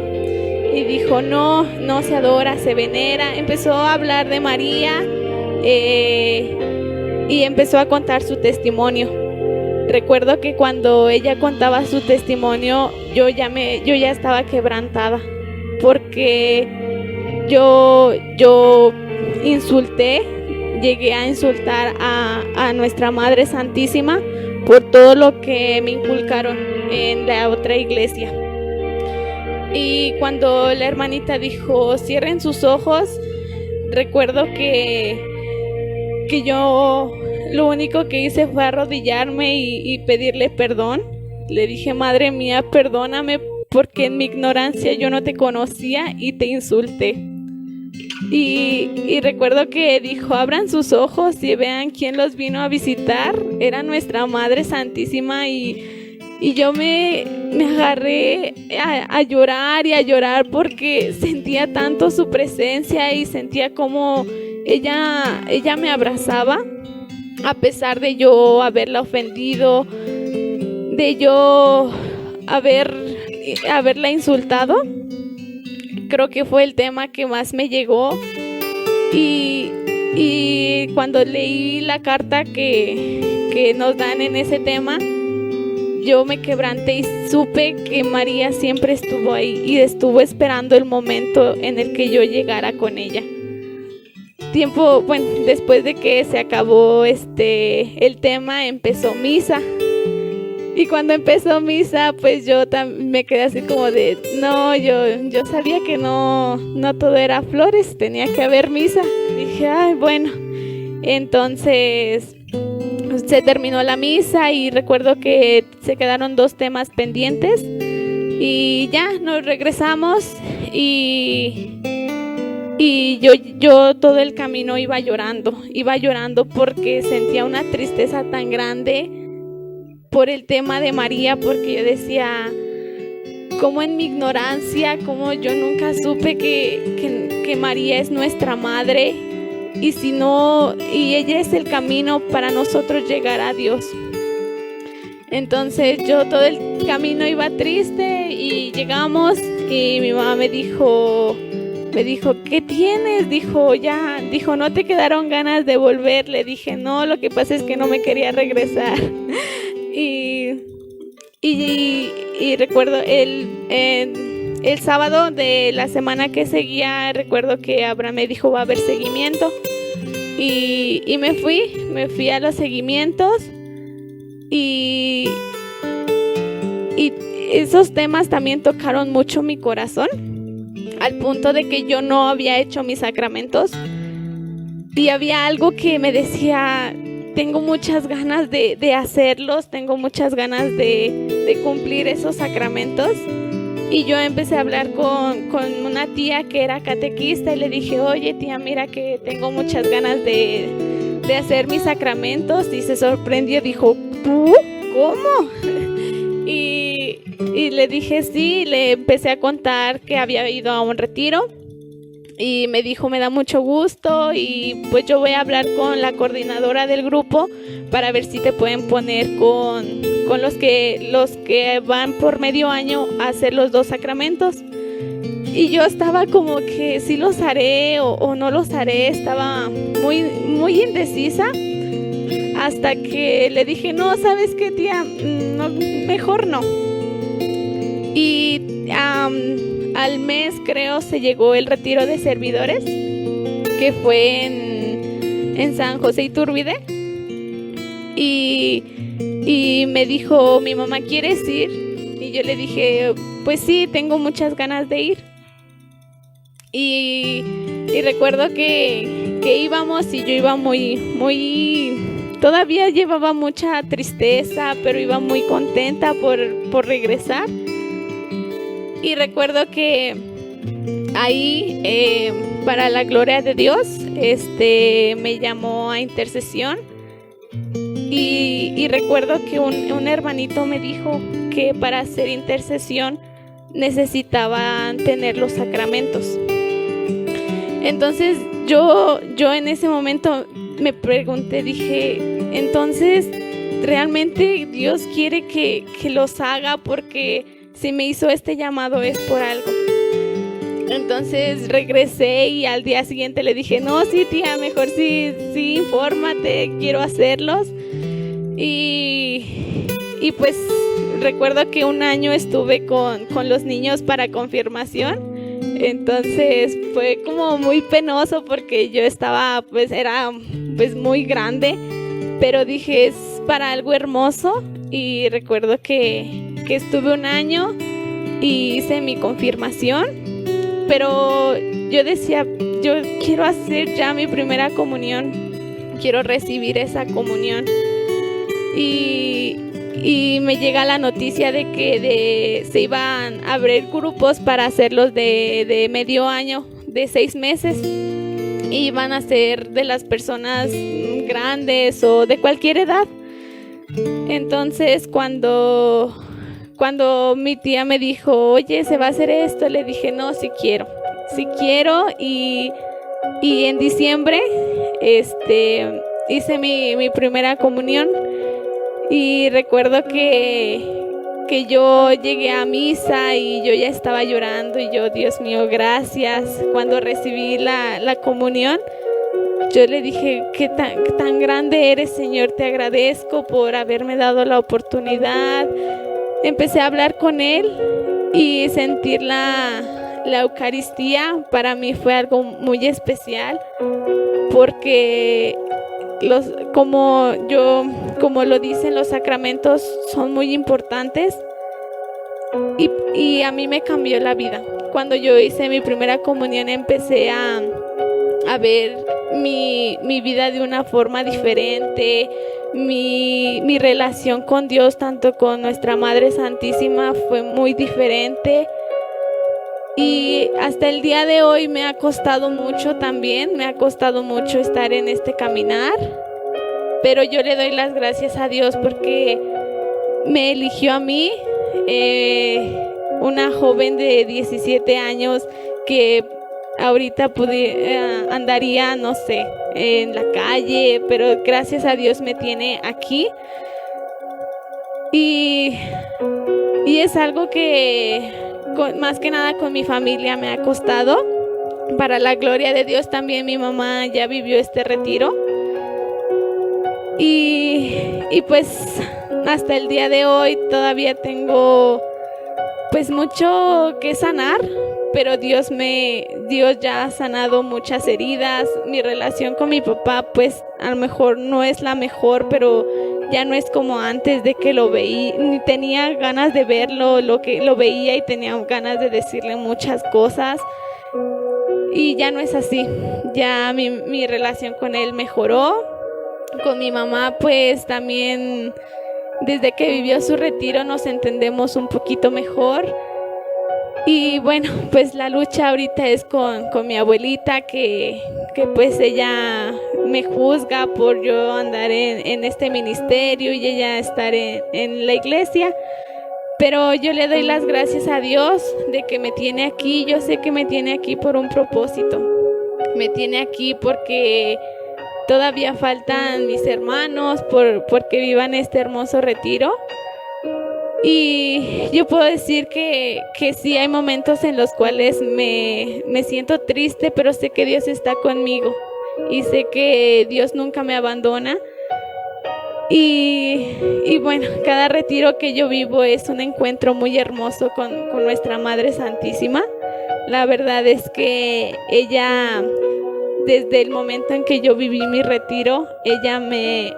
Y dijo, no se adora, se venera. Empezó a hablar de María y empezó a contar su testimonio. Recuerdo que cuando ella contaba su testimonio, yo ya estaba quebrantada, porque yo llegué a insultar a nuestra Madre Santísima por todo lo que me inculcaron en la otra iglesia. Y cuando la hermanita dijo, cierren sus ojos, recuerdo que yo lo único que hice fue arrodillarme y pedirle perdón. Le dije, Madre mía, perdóname, porque en mi ignorancia yo no te conocía y te insulté. Y recuerdo que dijo, abran sus ojos y vean quién los vino a visitar. Era nuestra Madre Santísima, y yo me agarré a llorar y a llorar, porque sentía tanto su presencia y sentía como ella me abrazaba, a pesar de yo haberla ofendido, de yo haberla insultado. Creo que fue el tema que más me llegó, y cuando leí la carta que nos dan en ese tema, yo me quebranté y supe que María siempre estuvo ahí y estuvo esperando el momento en el que yo llegara con ella. Después de que se acabó el tema, empezó misa. Y cuando empezó misa, pues yo me quedé así como de, no, yo sabía que no todo era flores, tenía que haber misa. Dije, ay, bueno. Entonces se terminó la misa y recuerdo que se quedaron 2 temas pendientes y ya nos regresamos, y yo todo el camino iba llorando porque sentía una tristeza tan grande por el tema de María, porque yo decía, como en mi ignorancia, como yo nunca supe que María es nuestra madre, y ella es el camino para nosotros llegar a Dios. Entonces yo todo el camino iba triste, y llegamos y mi mamá me dijo, ¿qué tienes? Dijo, ¿no te quedaron ganas de volver? Le dije, no, lo que pasa es que no me quería regresar. Y recuerdo el sábado de la semana que seguía, recuerdo que Abraham me dijo, va a haber seguimiento, y me fui a los seguimientos, y esos temas también tocaron mucho mi corazón, al punto de que yo no había hecho mis sacramentos, y había algo que me decía, tengo muchas ganas de hacerlos, tengo muchas ganas de cumplir esos sacramentos. Y yo empecé a hablar con una tía que era catequista, y le dije, oye tía, mira que tengo muchas ganas de hacer mis sacramentos. Y se sorprendió, dijo, ¿tú? ¿Cómo? Y le dije sí, le empecé a contar que había ido a un retiro. Y me dijo, me da mucho gusto, y pues yo voy a hablar con la coordinadora del grupo para ver si te pueden poner con los que van por medio año a hacer los 2 sacramentos. Y yo estaba como que sí los haré o no los haré, estaba muy, muy indecisa, hasta que le dije, no, ¿sabes qué, tía? No, mejor no. Y al mes, creo, se llegó el retiro de servidores, que fue en San José Iturbide, y me dijo mi mamá, ¿quieres ir? Y yo le dije, pues sí, tengo muchas ganas de ir. Y recuerdo que íbamos, y yo iba muy, todavía llevaba mucha tristeza, pero iba muy contenta por regresar. Y recuerdo que ahí, para la gloria de Dios, me llamó a intercesión, Y recuerdo que un hermanito me dijo que para hacer intercesión necesitaban tener los sacramentos. Entonces yo en ese momento me pregunté, dije, entonces realmente Dios quiere que los haga, porque si me hizo este llamado es por algo. Entonces regresé y al día siguiente le dije, no, sí tía, mejor sí, infórmate, quiero hacerlos. Y pues recuerdo que un año estuve con los niños para confirmación. Entonces fue como muy penoso porque yo estaba, pues era pues muy grande, pero dije, es para algo hermoso. Y recuerdo que estuve un año y hice mi confirmación, pero yo decía, yo quiero hacer ya mi primera comunión, quiero recibir esa comunión. Y me llega la noticia de que se iban a abrir grupos para hacerlos de medio año, de 6 meses. Y iban a ser de las personas grandes o de cualquier edad. Entonces cuando mi tía me dijo, oye, ¿se va a hacer esto? Le dije, no, sí quiero. Y en diciembre hice mi primera comunión. Y recuerdo que yo llegué a misa y yo ya estaba llorando y yo, Dios mío, gracias. Cuando recibí la comunión, yo le dije, qué tan grande eres, Señor, te agradezco por haberme dado la oportunidad. Empecé a hablar con Él y sentir la Eucaristía para mí fue algo muy especial, porque como lo dicen, los sacramentos son muy importantes y a mí me cambió la vida. Cuando yo hice mi primera comunión empecé a ver mi vida de una forma diferente. Mi relación con Dios, tanto con nuestra Madre Santísima, fue muy diferente. Y hasta el día de hoy me ha costado mucho estar en este caminar, pero yo le doy las gracias a Dios porque me eligió a mí, una joven de 17 años que ahorita andaría, no sé, en la calle, pero gracias a Dios me tiene aquí. Y es algo que más que nada con mi familia me ha costado. Para la gloria de Dios también mi mamá ya vivió este retiro. Y pues hasta el día de hoy todavía tengo pues mucho que sanar, pero Dios ya ha sanado muchas heridas. Mi relación con mi papá pues a lo mejor no es la mejor, pero ya no es como antes de que lo veía, ni tenía ganas de verlo, lo veía y tenía ganas de decirle muchas cosas. Y ya no es así, ya mi relación con él mejoró. Con mi mamá pues también desde que vivió su retiro nos entendemos un poquito mejor. Y bueno, pues la lucha ahorita es con mi abuelita que pues ella me juzga por yo andar en este ministerio y ella estar en la iglesia. Pero yo le doy las gracias a Dios de que me tiene aquí. Yo sé que me tiene aquí por un propósito. Me tiene aquí porque todavía faltan mis hermanos porque vivan este hermoso retiro. Y yo puedo decir que sí hay momentos en los cuales me siento triste, pero sé que Dios está conmigo y sé que Dios nunca me abandona. Y bueno, cada retiro que yo vivo es un encuentro muy hermoso con nuestra Madre Santísima. La verdad es que ella, desde el momento en que yo viví mi retiro, ella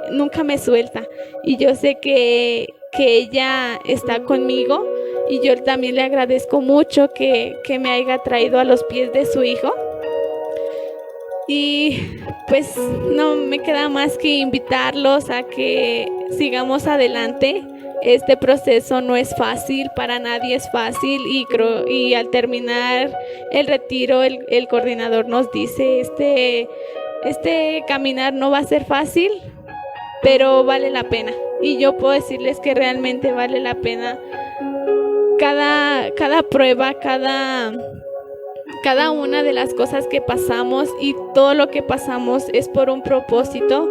nunca me suelta. Y yo sé que ella está conmigo y yo también le agradezco mucho que me haya traído a los pies de su Hijo. Y pues no me queda más que invitarlos a que sigamos adelante. Este proceso no es fácil, para nadie es fácil y al terminar el retiro el coordinador nos dice, este caminar no va a ser fácil, pero vale la pena. Y yo puedo decirles que realmente vale la pena cada prueba, cada una de las cosas que pasamos, y todo lo que pasamos es por un propósito,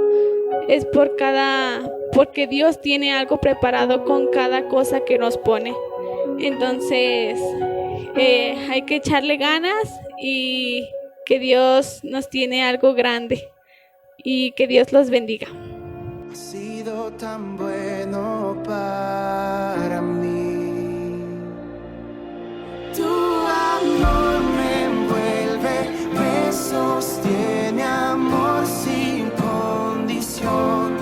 es porque Dios tiene algo preparado con cada cosa que nos pone. Entonces hay que echarle ganas, y que Dios nos tiene algo grande, y que Dios los bendiga. Has sido tan bueno para mí. Tu amor me envuelve, me sostiene, amor sin condición.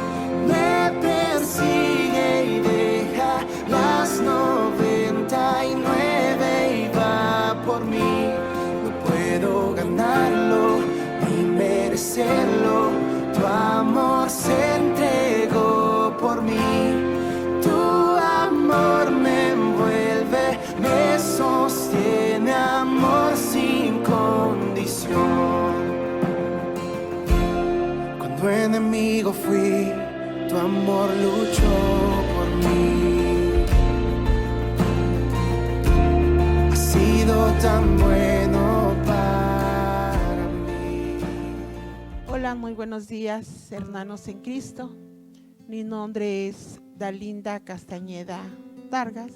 Me persigue y deja las 99 y va por mí. No puedo ganarlo ni merecerlo. Tu amor se entregó por mí. Tu amor me envuelve, me sostiene, amor sin condición. Cuando enemigo fui, tu amor luchó por mí. Has sido tan bueno para mí. Hola, muy buenos días, hermanos en Cristo. Mi nombre es Dalinda Castañeda Vargas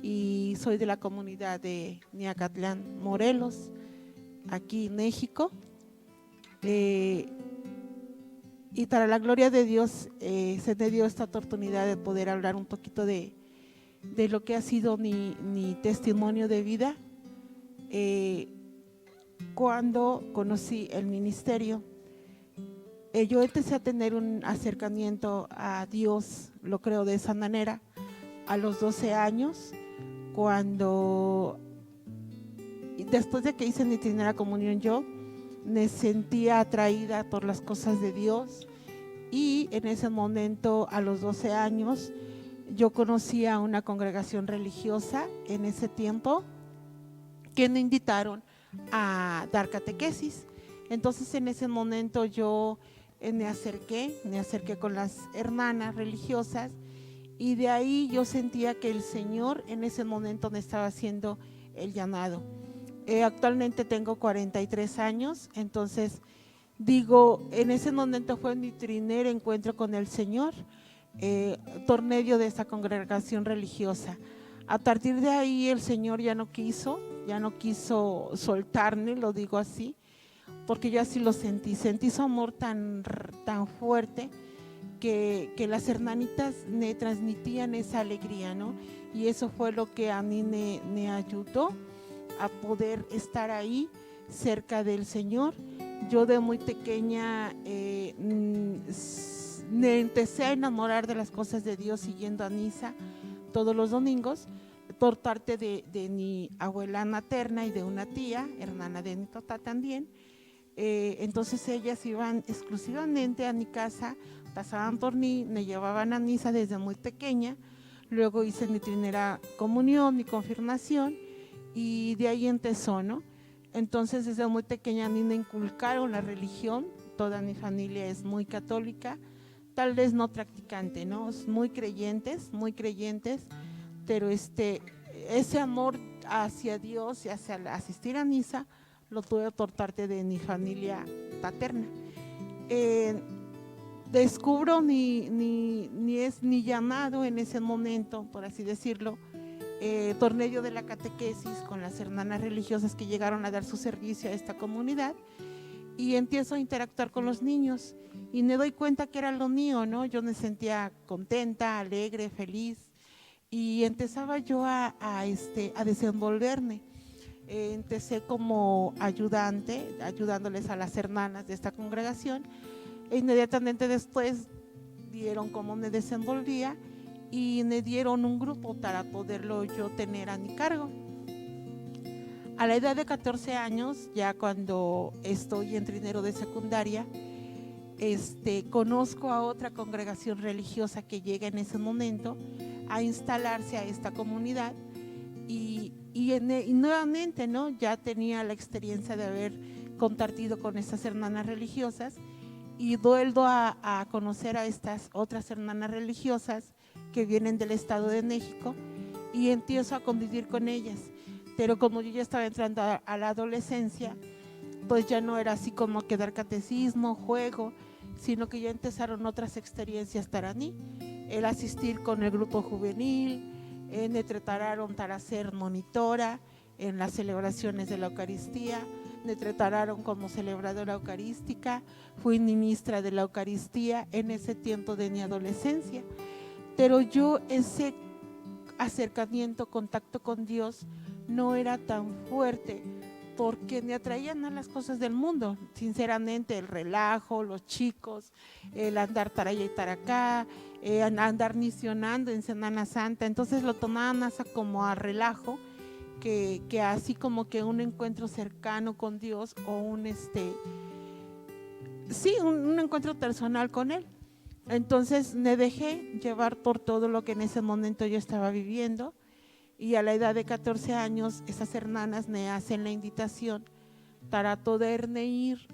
y soy de la comunidad de Niacatlán, Morelos, aquí en México. Y para la gloria de Dios se me dio esta oportunidad de poder hablar un poquito de lo que ha sido mi testimonio de vida. Cuando conocí el ministerio, yo empecé a tener un acercamiento a Dios, lo creo de esa manera, a los 12 años, cuando después de que hice mi primera comunión yo me sentía atraída por las cosas de Dios, y en ese momento, a los 12 años, yo conocí a una congregación religiosa en ese tiempo que me invitaron a dar catequesis. Entonces en ese momento yo me acerqué con las hermanas religiosas, y de ahí yo sentía que el Señor en ese momento me estaba haciendo el llamado. Actualmente tengo 43 años, entonces digo, en ese momento fue mi primer encuentro con el Señor por medio de esta congregación religiosa. A partir de ahí el Señor ya no quiso soltarme, lo digo así, porque yo así lo sentí su amor tan fuerte que las hermanitas me transmitían esa alegría, ¿no? Y eso fue lo que a mí me ayudó a poder estar ahí cerca del Señor. Yo de muy pequeña me empecé a enamorar de las cosas de Dios siguiendo a misa todos los domingos por parte de mi abuela materna y de una tía, hermana de mi papá también. Entonces ellas iban exclusivamente a mi casa, pasaban por mí, me llevaban a misa desde muy pequeña. Luego hice mi primera comunión, mi confirmación, y de ahí empezó, ¿no? Entonces desde muy pequeña a mí me inculcaron la religión. Toda mi familia es muy católica, tal vez no practicante, ¿no? Muy creyentes, pero ese amor hacia Dios y hacia asistir a misa lo tuve por parte de mi familia paterna. Descubro mi llamado en ese momento, por así decirlo, por medio de la catequesis con las hermanas religiosas que llegaron a dar su servicio a esta comunidad, y empiezo a interactuar con los niños y me doy cuenta que era lo mío, ¿no? Yo me sentía contenta, alegre, feliz, y empezaba yo a desenvolverme. Empecé como ayudante, ayudándoles a las hermanas de esta congregación, e inmediatamente después vieron cómo me desenvolvía y me dieron un grupo para poderlo yo tener a mi cargo. A la edad de 14 años, ya cuando estoy en primero de secundaria, conozco a otra congregación religiosa que llega en ese momento a instalarse a esta comunidad, y nuevamente, ¿no? Ya tenía la experiencia de haber compartido con estas hermanas religiosas, y vuelvo a conocer a estas otras hermanas religiosas que vienen del Estado de México y empiezo a convivir con ellas. Pero como yo ya estaba entrando a la adolescencia, pues ya no era así como que dar catecismo, juego, sino que ya empezaron otras experiencias para mí. El asistir con el grupo juvenil, me trataron para ser monitora en las celebraciones de la Eucaristía, me trataron como celebradora eucarística, fui ministra de la Eucaristía en ese tiempo de mi adolescencia. Pero yo ese acercamiento, contacto con Dios no era tan fuerte porque me atraían a las cosas del mundo, sinceramente, el relajo, los chicos, el andar para allá y para acá, andar misionando en Semana Santa, entonces lo tomaba más como a relajo que así como que un encuentro cercano con Dios o un encuentro personal con Él. Entonces me dejé llevar por todo lo que en ese momento yo estaba viviendo y a la edad de 14 años esas hermanas me hacen la invitación para poderme ir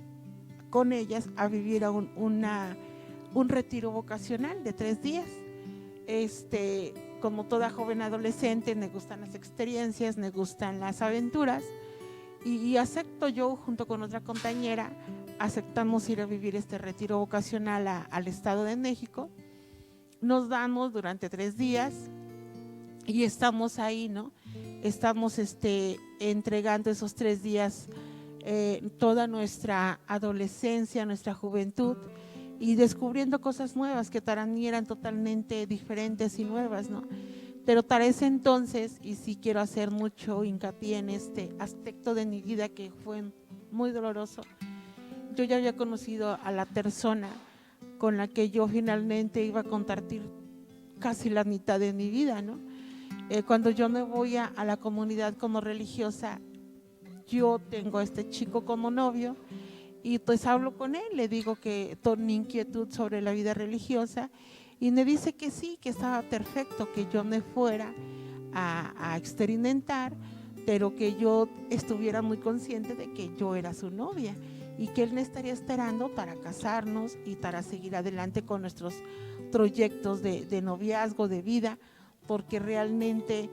con ellas a vivir a un retiro vocacional de 3 días. Como toda joven adolescente me gustan las experiencias, me gustan las aventuras y acepto yo junto con otra compañera, aceptamos ir a vivir este retiro vocacional al Estado de México. Nos damos durante 3 días y estamos ahí, ¿no? Estamos entregando esos 3 días toda nuestra adolescencia, nuestra juventud y descubriendo cosas nuevas que para mí eran totalmente diferentes y nuevas, ¿no? Pero para ese entonces, y sí quiero hacer mucho hincapié en este aspecto de mi vida que fue muy doloroso, yo ya había conocido a la persona con la que yo finalmente iba a compartir casi la mitad de mi vida, ¿no? Cuando yo me voy a la comunidad como religiosa, yo tengo a este chico como novio y pues hablo con él, le digo que toda mi inquietud sobre la vida religiosa y me dice que sí, que estaba perfecto, que yo me fuera a experimentar, pero que yo estuviera muy consciente de que yo era su novia y que él me estaría esperando para casarnos y para seguir adelante con nuestros proyectos de noviazgo, de vida, porque realmente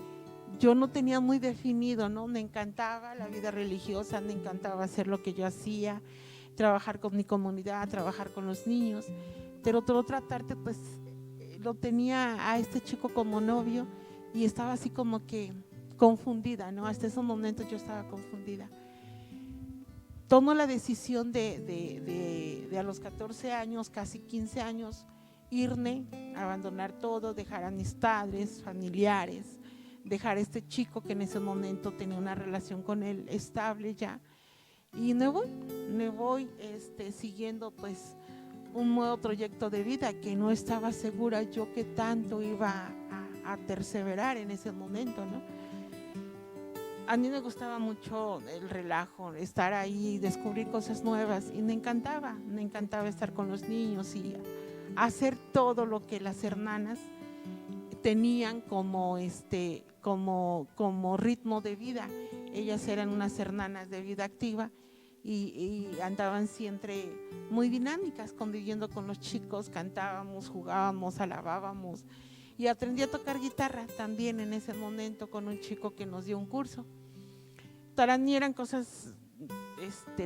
yo no tenía muy definido, ¿no? Me encantaba la vida religiosa, me encantaba hacer lo que yo hacía, trabajar con mi comunidad, trabajar con los niños, pero todo tratarte, pues lo tenía a este chico como novio y estaba así como que confundida, ¿no? Hasta ese momento yo estaba confundida. Tomo la decisión de a los 14 años, casi 15 años, irme, abandonar todo, dejar a mis padres, familiares, dejar a este chico que en ese momento tenía una relación con él estable ya, y me voy siguiendo pues un nuevo proyecto de vida que no estaba segura yo que tanto iba a perseverar en ese momento, ¿no? A mí me gustaba mucho el relajo, estar ahí, descubrir cosas nuevas y me encantaba estar con los niños y hacer todo lo que las hermanas tenían como ritmo de vida. Ellas eran unas hermanas de vida activa y andaban siempre muy dinámicas, conviviendo con los chicos, cantábamos, jugábamos, alabábamos y aprendí a tocar guitarra también en ese momento con un chico que nos dio un curso. Para mí eran cosas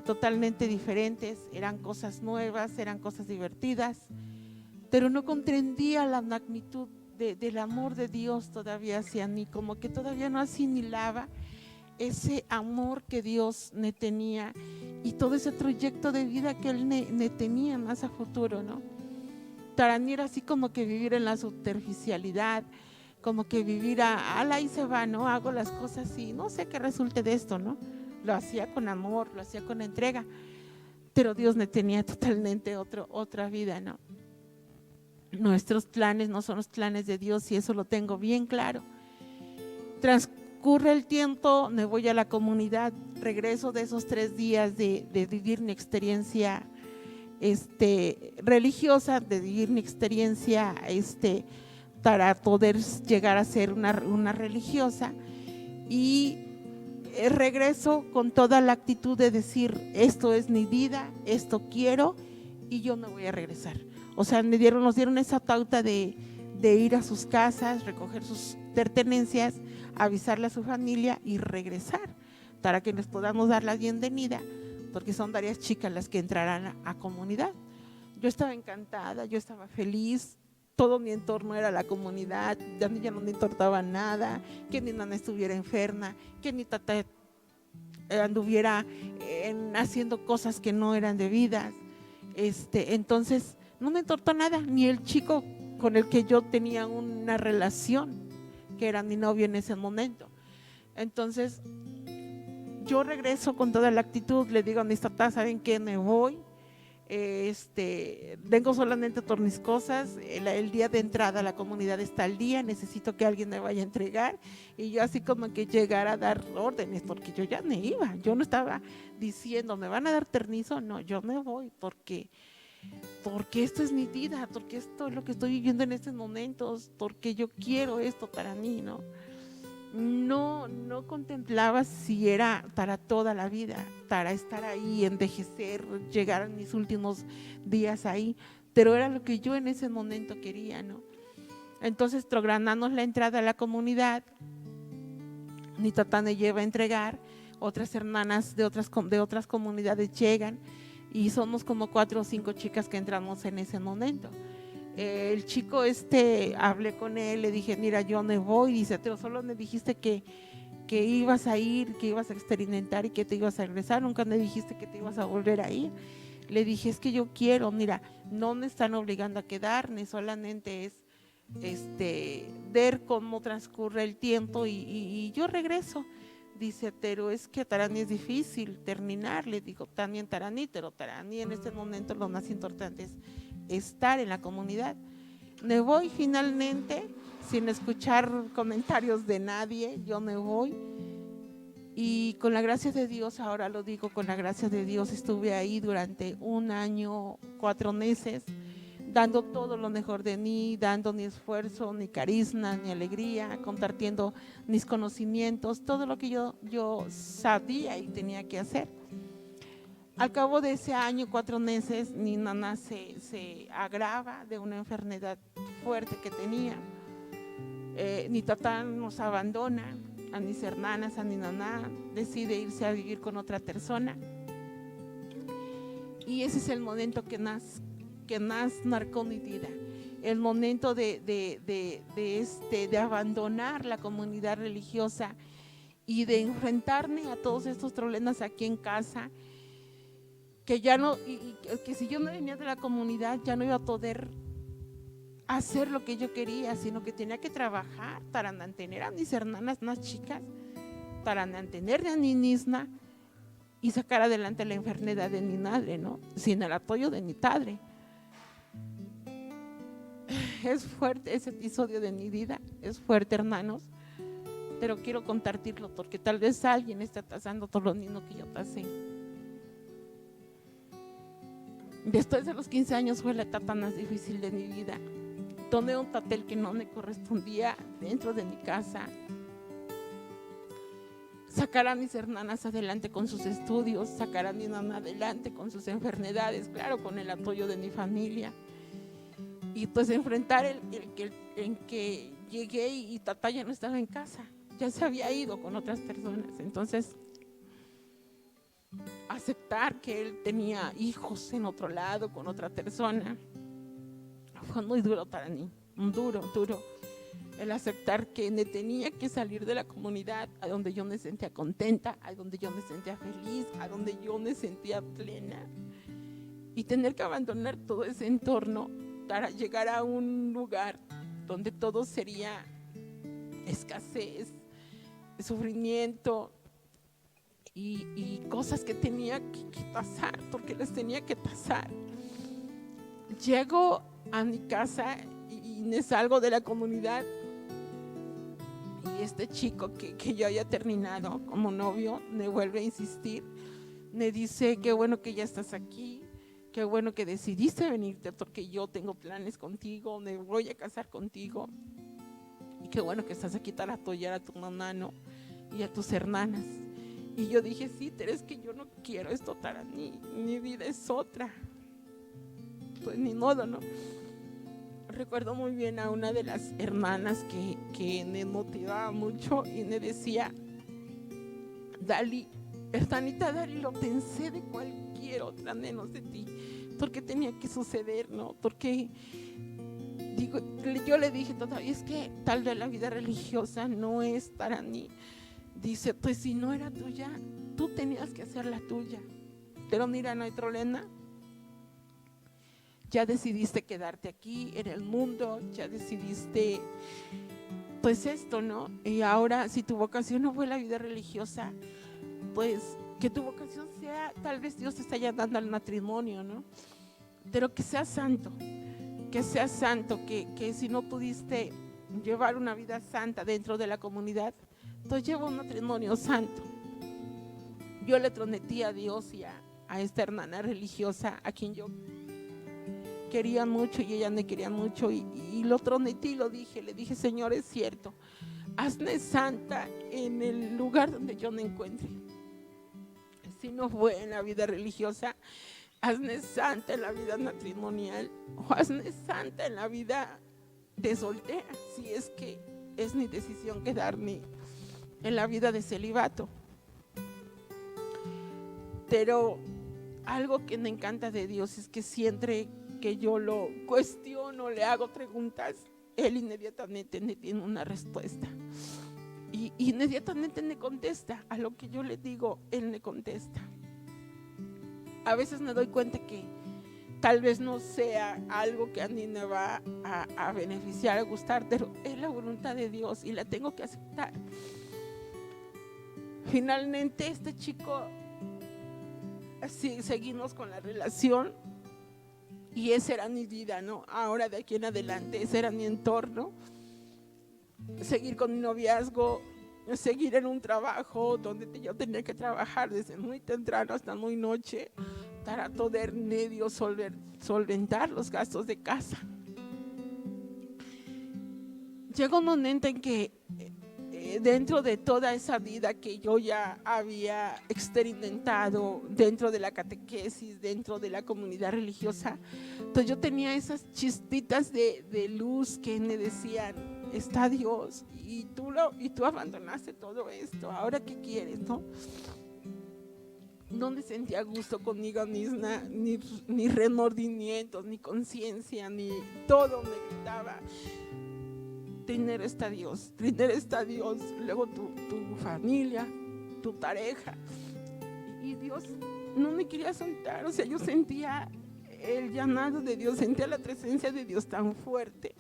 totalmente diferentes, eran cosas nuevas, eran cosas divertidas, pero no comprendía la magnitud del amor de Dios todavía hacia mí, como que todavía no asimilaba ese amor que Dios me tenía y todo ese proyecto de vida que Él me tenía más a futuro, ¿no? Para mí era así como que vivir en la superficialidad, como que vivir ahí se va, ¿no? Hago las cosas y no sé qué resulte de esto, ¿no? Lo hacía con amor, lo hacía con entrega, pero Dios me tenía totalmente otra vida, ¿no? Nuestros planes no son los planes de Dios y eso lo tengo bien claro. Transcurre el tiempo, me voy a la comunidad, regreso de esos 3 días de vivir mi experiencia religiosa, de vivir mi experiencia para poder llegar a ser una religiosa y regreso con toda la actitud de decir esto es mi vida, esto quiero y yo no voy a regresar. O sea, nos dieron esa pauta de ir a sus casas, recoger sus pertenencias, avisarle a su familia y regresar para que les podamos dar la bienvenida, porque son varias chicas las que entrarán a comunidad. Yo estaba encantada, yo estaba feliz, todo mi entorno era la comunidad, ya no me importaba nada, que mi nana estuviera enferma, que mi tata anduviera haciendo cosas que no eran debidas. Entonces no me importó nada, ni el chico con el que yo tenía una relación, que era mi novio en ese momento. Entonces yo regreso con toda la actitud, le digo a mis tatas, ¿saben qué? Me voy, vengo solamente por mis cosas, el día de entrada a la comunidad está al día, necesito que alguien me vaya a entregar, y yo así como que llegara a dar órdenes, porque yo ya me iba, yo no estaba diciendo, ¿me van a dar permiso? No, yo me voy, porque esto es mi vida, porque esto es lo que estoy viviendo en estos momentos, porque yo quiero esto para mí, ¿no? No contemplaba si era para toda la vida, para estar ahí, envejecer, llegar a mis últimos días ahí, pero era lo que yo en ese momento quería, ¿no? Entonces programamos la entrada a la comunidad, mi tata me lleva a entregar, otras hermanas de otras comunidades llegan, y somos como 4 o 5 chicas que entramos en ese momento. El chico hablé con él, le dije, mira, yo me voy, dice, pero solo me dijiste que ibas a ir, que ibas a experimentar y que te ibas a regresar, nunca me dijiste que te ibas a volver a ir. Le dije, es que yo quiero, mira, no me están obligando a quedarme, solamente es ver cómo transcurre el tiempo y yo regreso. Dice, pero es que Tarani es difícil terminar. Le digo, también Tarani, pero Tarani en este momento lo más importante es estar en la comunidad. Me voy finalmente, sin escuchar comentarios de nadie, yo me voy. Y con la gracia de Dios, ahora lo digo, con la gracia de Dios estuve ahí durante 1 año, 4 meses, dando todo lo mejor de mí, dando mi esfuerzo, mi carisma, mi alegría, compartiendo mis conocimientos, todo lo que yo sabía y tenía que hacer. Al cabo de ese año, 4 meses, mi mamá se agrava de una enfermedad fuerte que tenía. Mi tata nos abandona, a mis hermanas, a mi mamá, decide irse a vivir con otra persona. Y ese es el momento que más marcó mi vida, el momento de abandonar la comunidad religiosa y de enfrentarme a todos estos problemas aquí en casa, que ya no, que si yo no venía de la comunidad ya no iba a poder hacer lo que yo quería, sino que tenía que trabajar para mantener a mis hermanas más chicas, para mantener a mi misma y sacar adelante la enfermedad de mi madre, ¿no? Sin el apoyo de mi padre. Es fuerte ese episodio de mi vida, es fuerte, hermanos, pero quiero compartirlo porque tal vez alguien está pasando todo lo mismo que yo pasé. Después de los 15 años fue la etapa más difícil de mi vida. Tomé un papel que no me correspondía dentro de mi casa. Sacar a mis hermanas adelante con sus estudios, sacar a mi mamá adelante con sus enfermedades, claro, con el apoyo de mi familia. Y pues enfrentar en que llegué y tata ya no estaba en casa, ya se había ido con otras personas. Entonces, aceptar que él tenía hijos en otro lado, con otra persona, fue muy duro para mí, duro. El aceptar que me tenía que salir de la comunidad a donde yo me sentía contenta, a donde yo me sentía feliz, a donde yo me sentía plena, y tener que abandonar todo ese entorno para llegar a un lugar donde todo sería escasez, sufrimiento y cosas que tenía que pasar, porque las tenía que pasar. Llego a mi casa y me salgo de la comunidad, y este chico que yo había terminado como novio me vuelve a insistir, me dice, qué bueno que ya estás aquí, qué bueno que decidiste venirte porque yo tengo planes contigo, me voy a casar contigo, y qué bueno que estás aquí para apoyar a tu mamá, ¿no? Y a tus hermanas. Y yo dije, sí, pero es que yo no quiero esto para mí, mi vida es otra. pues ni modo, ¿no? Recuerdo muy bien a una de las hermanas que me motivaba mucho y me decía: Dali, hermanita Dali, lo pensé de cualquier otra menos de ti, porque tenía que suceder, ¿no? Porque digo, yo le dije todavía, es que tal vez la vida religiosa no es para mí. Dice, pues si no era tuya, tú tenías que hacer la tuya. Pero mira, no hay problema. Ya decidiste quedarte aquí en el mundo, ya decidiste, pues esto, ¿no? Y ahora, si tu vocación no fue la vida religiosa, pues que tu vocación sea, tal vez Dios te está llamando al matrimonio, ¿no? Pero que seas santo, que si no pudiste llevar una vida santa dentro de la comunidad, pues lleva un matrimonio santo. Yo le prometí a Dios y a esta hermana religiosa, a quien yo quería mucho y ella me quería mucho, y lo prometí, lo dije, le dije: Señor, es cierto, hazme santa en el lugar donde yo me encuentre. Si no fue en la vida religiosa, hazme santa en la vida matrimonial, o hazme santa en la vida de soltera, si es que es mi decisión quedarme en la vida de celibato. Pero algo que me encanta de Dios es que siempre que yo lo cuestiono, le hago preguntas, Él inmediatamente me tiene una respuesta. Y inmediatamente me contesta a lo que yo le digo, Él me contesta. A veces me doy cuenta que tal vez no sea algo que a mí me va a beneficiar, a gustar, pero es la voluntad de Dios y la tengo que aceptar. Finalmente este chico, así seguimos con la relación. Y esa era mi vida, ¿no? Ahora de aquí en adelante, ese era mi entorno. Seguir con mi noviazgo, seguir en un trabajo donde yo tenía que trabajar desde muy temprano hasta muy noche para poder medio solventar los gastos de casa. Llegó un momento en que dentro de toda esa vida que yo ya había experimentado dentro de la catequesis, dentro de la comunidad religiosa, pues yo tenía esas chispitas de luz que me decían: está Dios y tú abandonaste todo esto, ¿ahora qué quieres, no? No me sentía gusto conmigo misma, ni remordimientos, ni conciencia, ni todo me gritaba: primero está Dios, luego tu familia, tu pareja. Y Dios no me quería soltar, o sea, yo sentía el llamado de Dios, sentía la presencia de Dios tan fuerte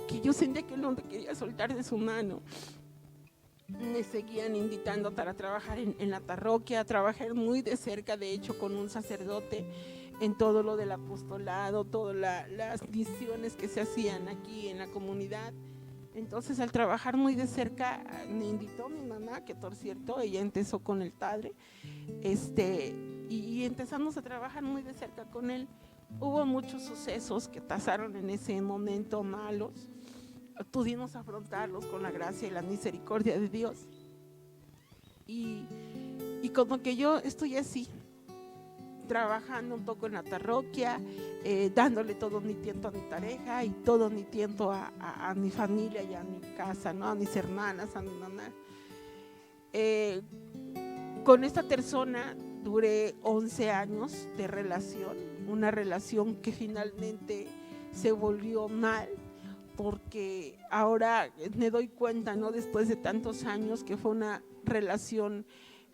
que yo sentía que no me quería soltar de su mano. Me seguían invitando para trabajar en la parroquia, trabajar muy de cerca, de hecho, con un sacerdote en todo lo del apostolado, todas las misiones que se hacían aquí en la comunidad. Entonces, al trabajar muy de cerca, me invitó mi mamá, que por cierto, ella empezó con el padre, y empezamos a trabajar muy de cerca con él. Hubo muchos sucesos que pasaron en ese momento malos, pudimos afrontarlos con la gracia y la misericordia de Dios. Y como que yo estoy así, trabajando un poco en la parroquia, dándole todo mi tiempo a mi pareja y todo mi tiempo a mi familia y a mi casa, ¿no? A mis hermanas, a mi mamá. Con esta persona duré 11 años de relación, una relación que finalmente se volvió mal, porque ahora me doy cuenta, ¿no? Después de tantos años, que fue una relación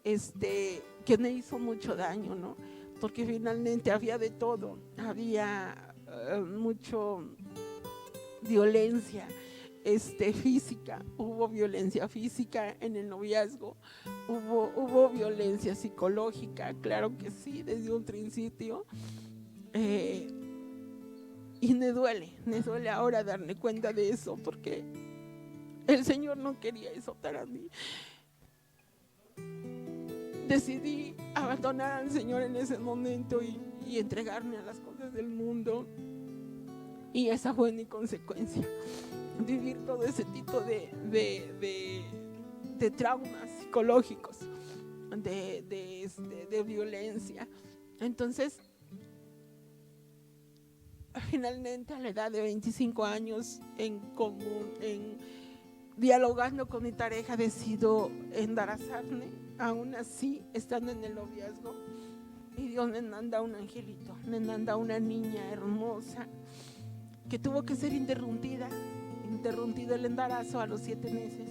que me hizo mucho daño, ¿no? Porque finalmente había de todo, había mucho violencia física, hubo violencia física en el noviazgo, hubo violencia psicológica, claro que sí, desde un principio, y me duele ahora darme cuenta de eso, porque el Señor no quería eso para mí. Decidí abandonar al Señor en ese momento y entregarme a las cosas del mundo, y esa fue mi consecuencia, vivir todo ese tipo de traumas psicológicos, de violencia. Entonces, finalmente a la edad de 25 años, dialogando con mi pareja, decido embarazarme, aún así estando en el noviazgo, y Dios me manda un angelito, me manda una niña hermosa que tuvo que ser interrumpido el embarazo a los 7 meses,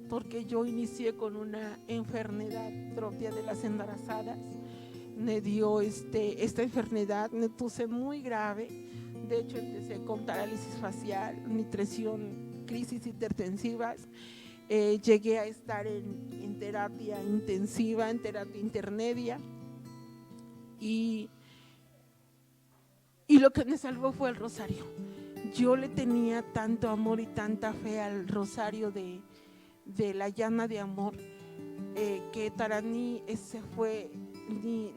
porque yo inicié con una enfermedad propia de las embarazadas. Me dio esta enfermedad, me puse muy grave. De hecho, empecé con parálisis facial, nutrición, crisis hipertensivas. Llegué a estar en terapia intensiva, en terapia intermedia. Y lo que me salvó fue el rosario. Yo le tenía tanto amor y tanta fe al rosario de la llama de amor, que para mí ese fue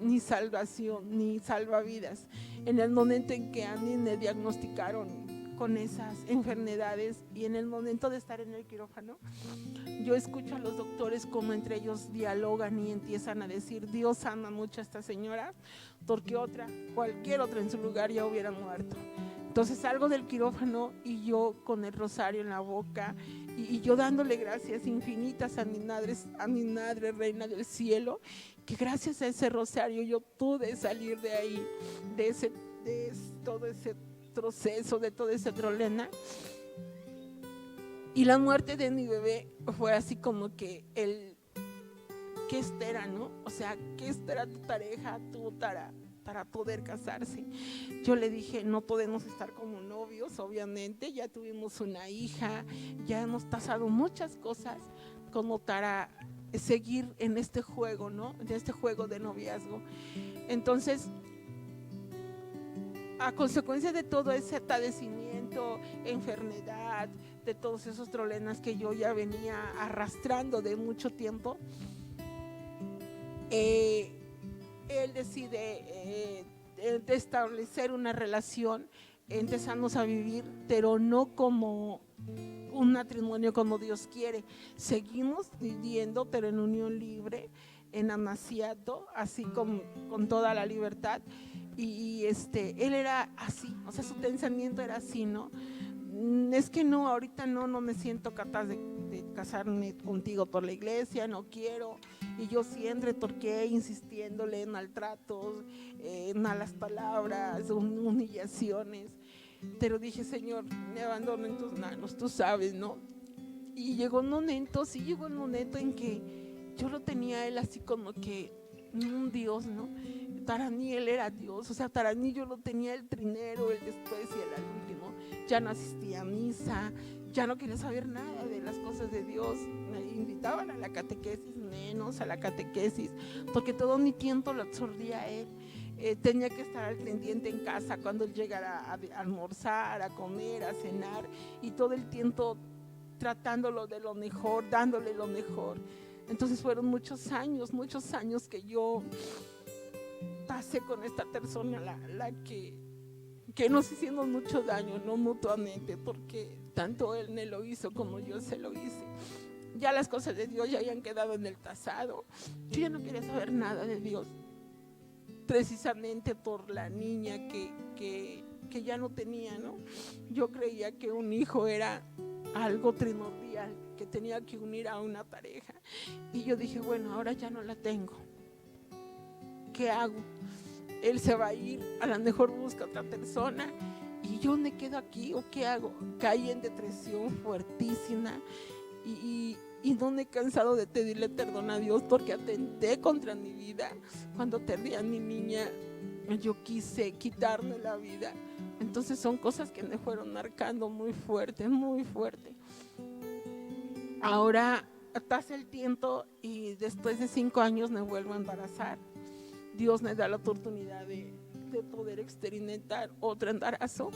ni salvación, ni salvavidas. En el momento en que a mí me diagnosticaron con esas enfermedades y en el momento de estar en el quirófano, yo escucho a los doctores como entre ellos dialogan y empiezan a decir: Dios ama mucho a esta señora, porque cualquier otra en su lugar ya hubiera muerto. Entonces salgo del quirófano y yo con el rosario en la boca y yo dándole gracias infinitas a mi madre reina del cielo, que gracias a ese rosario yo pude salir de ahí, de todo ese proceso, de todo ese problema. Y la muerte de mi bebé fue así como que ¿qué espera, no? O sea, ¿qué espera tu pareja, para poder casarse? Yo le dije: no podemos estar como novios, obviamente, ya tuvimos una hija, ya hemos pasado muchas cosas como para seguir en este juego, ¿no? De este juego de noviazgo. Entonces, a consecuencia de todo ese padecimiento, enfermedad, de todos esos problemas que yo ya venía arrastrando de mucho tiempo, él decide de establecer una relación. Empezamos a vivir, pero no como un matrimonio como Dios quiere. Seguimos viviendo, pero en unión libre, en amaciato, así con toda la libertad. Y él era así, o sea, su pensamiento era así, ¿no? Es que no, ahorita no me siento capaz de casarme contigo por la iglesia, no quiero. Y yo siempre torqué insistiéndole en maltratos, en malas palabras, humillaciones. Pero dije: Señor, me abandono en tus manos, tú sabes, ¿no? Y llegó un momento en que yo lo tenía a él así como que un Dios, ¿no? Para mí él era Dios, o sea, para mí yo lo tenía el primero, el después y el al último. Ya no asistía a misa, ya no quería saber nada de las cosas de Dios. Me invitaban a la catequesis, menos a la catequesis, porque todo mi tiempo lo absorbía a él. Tenía que estar al pendiente en casa cuando él llegara a almorzar, a comer, a cenar, y todo el tiempo tratándolo de lo mejor, dándole lo mejor. Entonces fueron muchos años que yo pasé con esta persona, la que nos hicimos mucho daño, no mutuamente, porque tanto él me lo hizo como yo se lo hice. Ya las cosas de Dios ya habían quedado en el pasado. Yo ya no quería saber nada de Dios, precisamente por la niña que ya no tenía, ¿no? Yo creía que un hijo era algo primordial, que tenía que unir a una pareja. Y yo dije: bueno, ahora ya no la tengo. ¿Qué hago? Él se va a ir, a lo mejor busca otra persona y yo me quedo aquí, ¿o qué hago? Caí en depresión fuertísima y no me he cansado de pedirle perdón a Dios, porque atenté contra mi vida. Cuando perdí a mi niña, yo quise quitarme la vida. Entonces son cosas que me fueron marcando muy fuerte, muy fuerte. Ahora pasa el tiempo y después de 5 años me vuelvo a embarazar. Dios me da la oportunidad de poder experimentar otro embarazo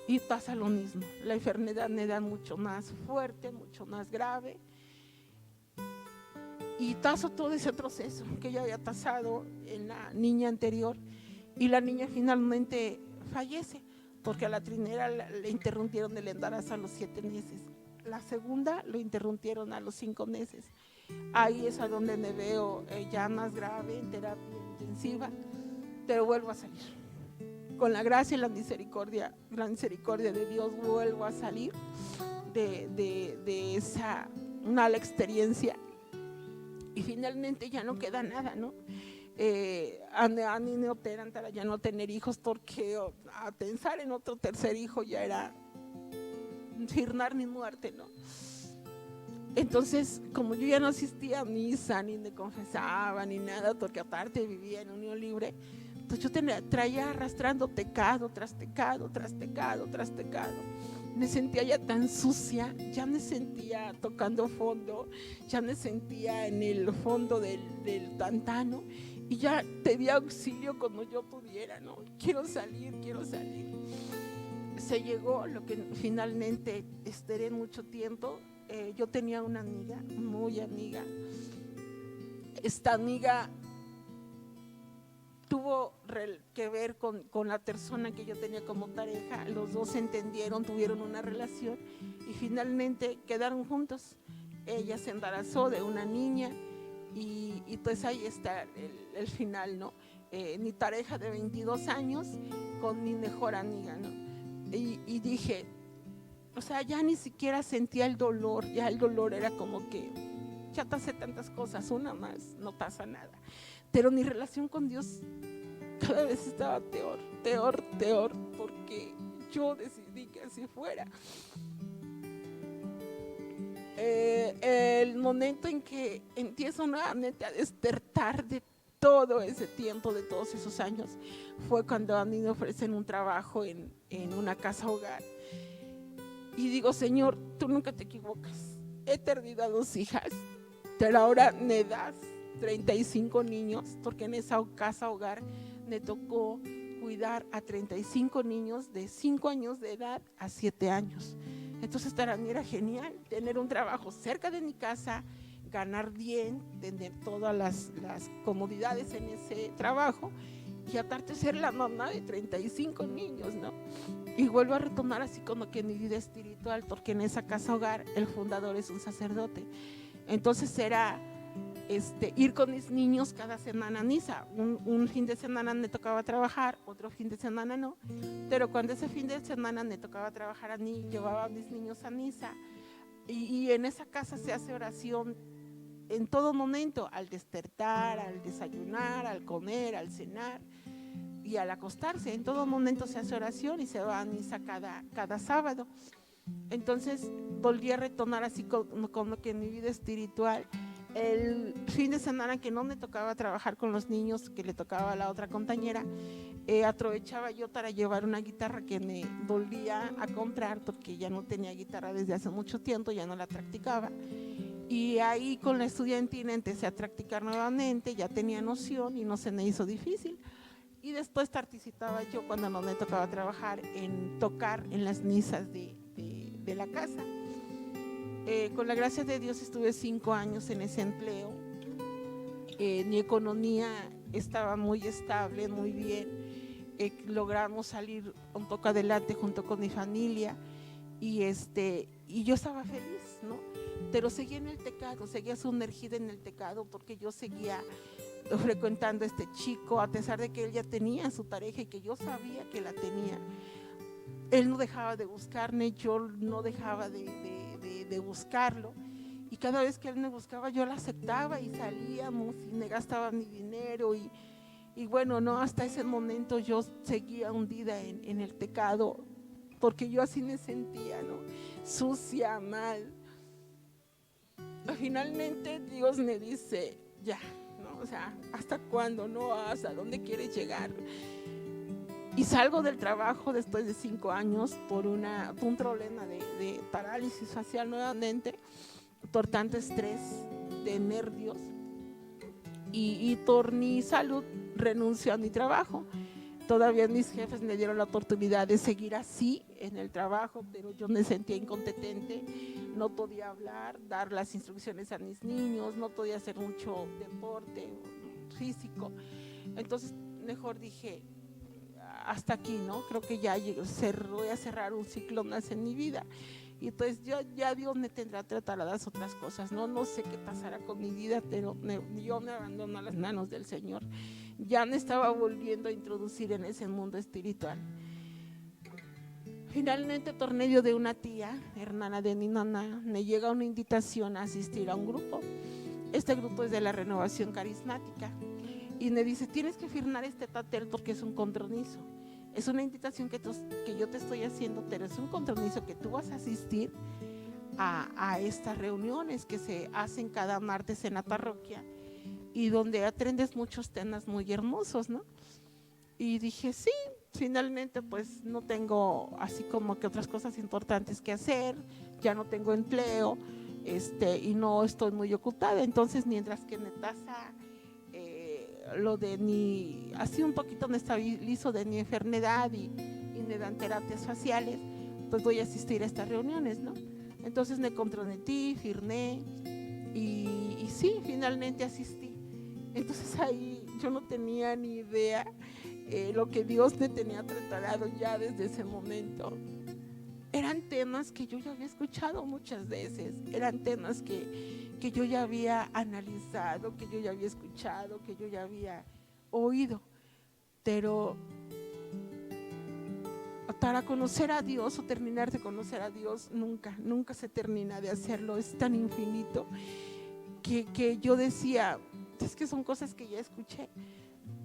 y pasa lo mismo. La enfermedad me da mucho más fuerte, mucho más grave. Y paso todo ese proceso que ya había pasado en la niña anterior, y la niña finalmente fallece porque a la primera le interrumpieron el embarazo a los 7 meses. La segunda lo interrumpieron a los 5 meses. Ahí es a donde me veo ya más grave, en terapia intensiva, pero vuelvo a salir. con la gracia y la misericordia de Dios, vuelvo a salir de esa mala experiencia y finalmente ya no queda nada, ¿no? A mí me operan para ya no tener hijos porque a pensar en otro tercer hijo ya era firmar mi muerte, ¿no? Entonces, como yo ya no asistía a misa, ni me confesaba, ni nada, porque aparte vivía en unión libre, entonces yo traía arrastrando pecado tras pecado, tras pecado, tras pecado. Me sentía ya tan sucia, ya me sentía tocando fondo, ya me sentía en el fondo del pantano y ya pedía auxilio cuando yo pudiera, ¿no? Quiero salir. Se llegó lo que finalmente esperé mucho tiempo. Yo tenía una amiga, muy amiga. Esta amiga tuvo que ver con la persona que yo tenía como pareja. Los dos se entendieron, tuvieron una relación y finalmente quedaron juntos. Ella se embarazó de una niña y pues ahí está el final, ¿no? Mi pareja de 22 años con mi mejor amiga, ¿no? Y dije, o sea, ya ni siquiera sentía el dolor, ya el dolor era como que ya te hace tantas cosas, una más, no pasa nada. Pero mi relación con Dios cada vez estaba peor, porque yo decidí que así fuera. El momento en que empiezo nuevamente a despertar de todo ese tiempo, de todos esos años, fue cuando a mí me ofrecen un trabajo en una casa hogar. Y digo, Señor, tú nunca te equivocas. He perdido a 2 hijas, pero ahora me das 35 niños, porque en esa casa hogar me tocó cuidar a 35 niños de 5 años de edad a 7 años. Entonces para mí era genial tener un trabajo cerca de mi casa, ganar bien, tener todas las comodidades en ese trabajo y aparte ser la mamá de 35 niños, ¿no? Y vuelvo a retomar así como que mi vida espiritual, porque en esa casa hogar el fundador es un sacerdote. Entonces era ir con mis niños cada semana a misa. Un fin de semana me tocaba trabajar, otro fin de semana no, pero cuando ese fin de semana me tocaba trabajar a mí, llevaba a mis niños a misa y en esa casa se hace oración en todo momento, al despertar, al desayunar, al comer, al cenar y al acostarse. En todo momento se hace oración y se va a misa cada sábado. Entonces volví a retomar así como que en mi vida espiritual. El fin de semana que no me tocaba trabajar con los niños, que le tocaba a la otra compañera, aprovechaba yo para llevar una guitarra que me volvía a comprar porque ya no tenía guitarra desde hace mucho tiempo, ya no la practicaba. Y ahí con la estudiantina empecé a practicar nuevamente, ya tenía noción y no se me hizo difícil. Y después participaba yo cuando no me tocaba trabajar en tocar en las misas de la casa. Con la gracia de Dios estuve 5 años en ese empleo. Mi economía estaba muy estable, muy bien. Logramos salir un poco adelante junto con mi familia y yo estaba feliz, ¿no? Pero seguía en el pecado, seguía sumergida en el pecado porque yo seguía frecuentando a este chico a pesar de que él ya tenía su pareja y que yo sabía que la tenía. Él no dejaba de buscarme, yo no dejaba de buscarlo y cada vez que él me buscaba yo la aceptaba y salíamos y me gastaba mi dinero y bueno, no, hasta ese momento yo seguía hundida en el pecado porque yo así me sentía, ¿no? Sucia, mal. Finalmente Dios me dice, ya, ¿no? O sea, ¿hasta cuándo? ¿No? ¿Hasta dónde quieres llegar? Y salgo del trabajo después de 5 años por un problema de parálisis facial nuevamente, por tanto estrés, de nervios y por mi salud renuncio a mi trabajo. Todavía mis jefes me dieron la oportunidad de seguir así en el trabajo, pero yo me sentía incompetente, no podía hablar, dar las instrucciones a mis niños, no podía hacer mucho deporte físico. Entonces mejor dije, hasta aquí, ¿no? Creo que ya voy a cerrar un ciclo más en mi vida. Y entonces ya Dios me tendrá tratadas otras cosas, ¿no? No sé qué pasará con mi vida, pero yo me abandono a las manos del Señor. Ya me estaba volviendo a introducir en ese mundo espiritual. Finalmente, por medio de una tía, hermana de mi mamá, me llega una invitación a asistir a un grupo. Este grupo es de la Renovación Carismática. Y me dice, tienes que firmar este papel porque es un compromiso. Es una invitación que yo te estoy haciendo, pero es un compromiso que tú vas a asistir a estas reuniones que se hacen cada martes en la parroquia y donde aprendes muchos temas muy hermosos, ¿no? Y dije, sí, finalmente pues no tengo así como que otras cosas importantes que hacer, ya no tengo empleo, y no estoy muy ocupada, entonces mientras que me pasa lo de así un poquito me estabilizo de mi enfermedad y me dan terapias faciales, pues voy a asistir a estas reuniones, ¿no? Entonces me comprometí, firmé y sí, finalmente asistí. Entonces ahí yo no tenía ni idea lo que Dios me tenía preparado ya desde ese momento. Eran temas que yo ya había escuchado muchas veces, eran temas que yo ya había analizado, que yo ya había escuchado, que yo ya había oído, pero para conocer a Dios o terminar de conocer a Dios, nunca se termina de hacerlo, es tan infinito que yo decía, es que son cosas que ya escuché,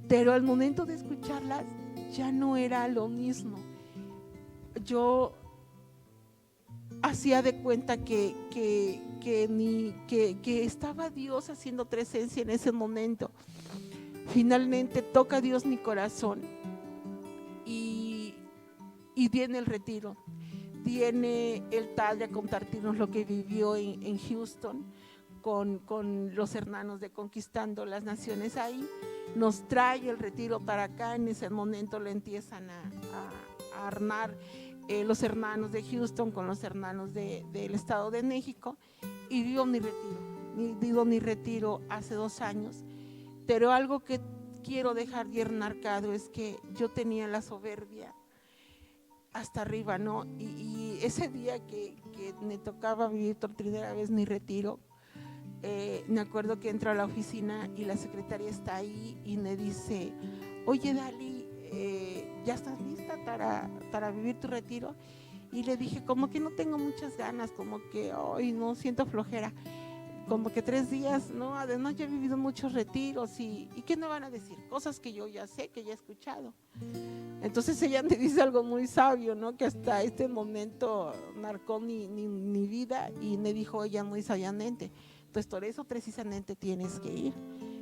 pero al momento de escucharlas ya no era lo mismo. Yo hacía de cuenta que estaba Dios haciendo presencia en ese momento. Finalmente toca Dios mi corazón y viene el retiro, viene el padre a compartirnos lo que vivió en Houston con los hermanos de Conquistando las Naciones. Ahí nos trae el retiro para acá. En ese momento lo empiezan a armar los hermanos de Houston con los hermanos del Estado de México, y vivo mi retiro hace 2 años. Pero algo que quiero dejar bien marcado es que yo tenía la soberbia hasta arriba, ¿no? Y ese día que me tocaba vivir por primera vez mi retiro, me acuerdo que entro a la oficina y la secretaria está ahí y me dice, oye Dali, ¿ya estás lista para vivir tu retiro? Y le dije, como que no tengo muchas ganas, como que hoy no siento flojera, como que 3 días, ¿no? Además ya he vivido muchos retiros y ¿qué me van a decir? Cosas que yo ya sé, que ya he escuchado. Entonces ella me dice algo muy sabio, ¿no? Que hasta este momento marcó mi vida, y me dijo ella muy sabiamente, pues por eso precisamente tienes que ir.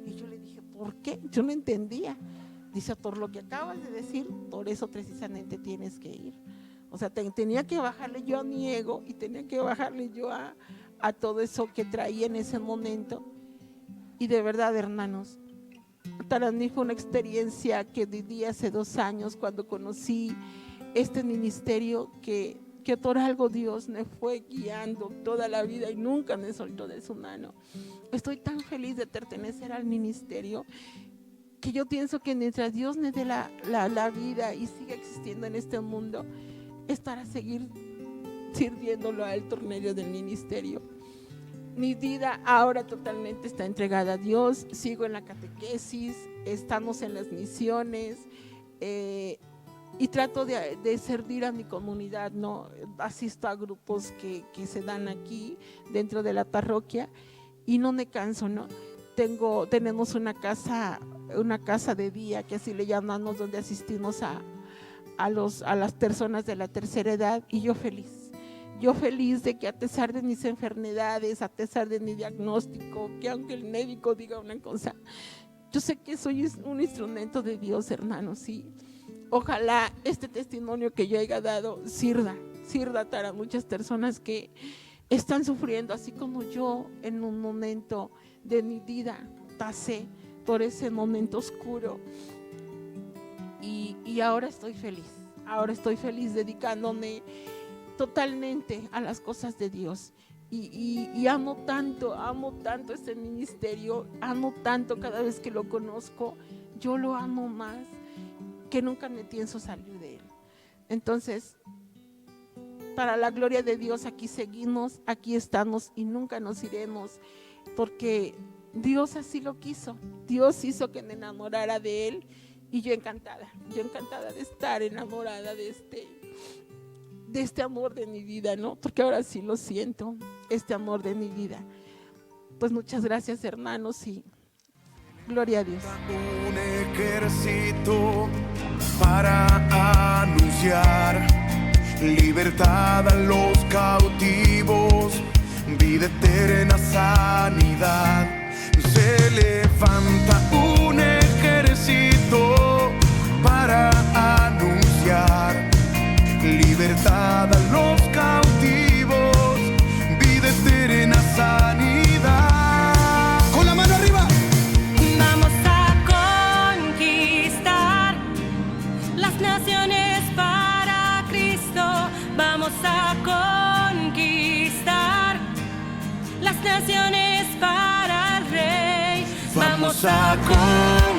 Y yo le dije, ¿por qué? Yo no entendía. Dice, por lo que acabas de decir, por eso precisamente tienes que ir. O sea, tenía que bajarle yo a mi ego y tenía que bajarle yo a todo eso que traía en ese momento. Y de verdad, hermanos, para mí fue una experiencia que viví hace 2 años cuando conocí este ministerio que por algo Dios me fue guiando toda la vida y nunca me soltó de su mano. Estoy tan feliz de pertenecer al ministerio que yo pienso que mientras Dios me dé la vida y siga existiendo en este mundo, es para seguir sirviéndolo a él por medio del ministerio. Mi vida ahora totalmente está entregada a Dios, sigo en la catequesis, estamos en las misiones, y trato de servir a mi comunidad, ¿no? Asisto a grupos que se dan aquí dentro de la parroquia y no me canso, ¿no? Tenemos una casa de día, que así le llamamos, donde asistimos a las personas de la tercera edad, y yo feliz de que a pesar de mis enfermedades, a pesar de mi diagnóstico, que aunque el médico diga una cosa, yo sé que soy un instrumento de Dios, hermanos, y ojalá este testimonio que yo haya dado sirva para muchas personas que están sufriendo, así como yo en un momento de mi vida pasé por ese momento oscuro, y ahora estoy feliz dedicándome totalmente a las cosas de Dios, y amo tanto este ministerio, amo tanto cada vez que lo conozco, yo lo amo más. que nunca me pienso salir de él. Entonces, para la gloria de Dios, aquí seguimos, aquí estamos y nunca nos iremos, porque Dios así lo quiso. Dios hizo que me enamorara de él y yo encantada de estar enamorada de este amor de mi vida, ¿no? Porque ahora sí lo siento, este amor de mi vida. Pues muchas gracias, hermanos, y gloria a Dios. Un ejército para anunciar libertad a los cautivos, vida eterna, sanidad. Se levanta un ejército para anunciar libertad a los cautivos, vida eterna, sanidad. Con la mano arriba. Vamos a conquistar las naciones para Cristo. Vamos a conquistar las naciones para el Rey. Vamos a conquistar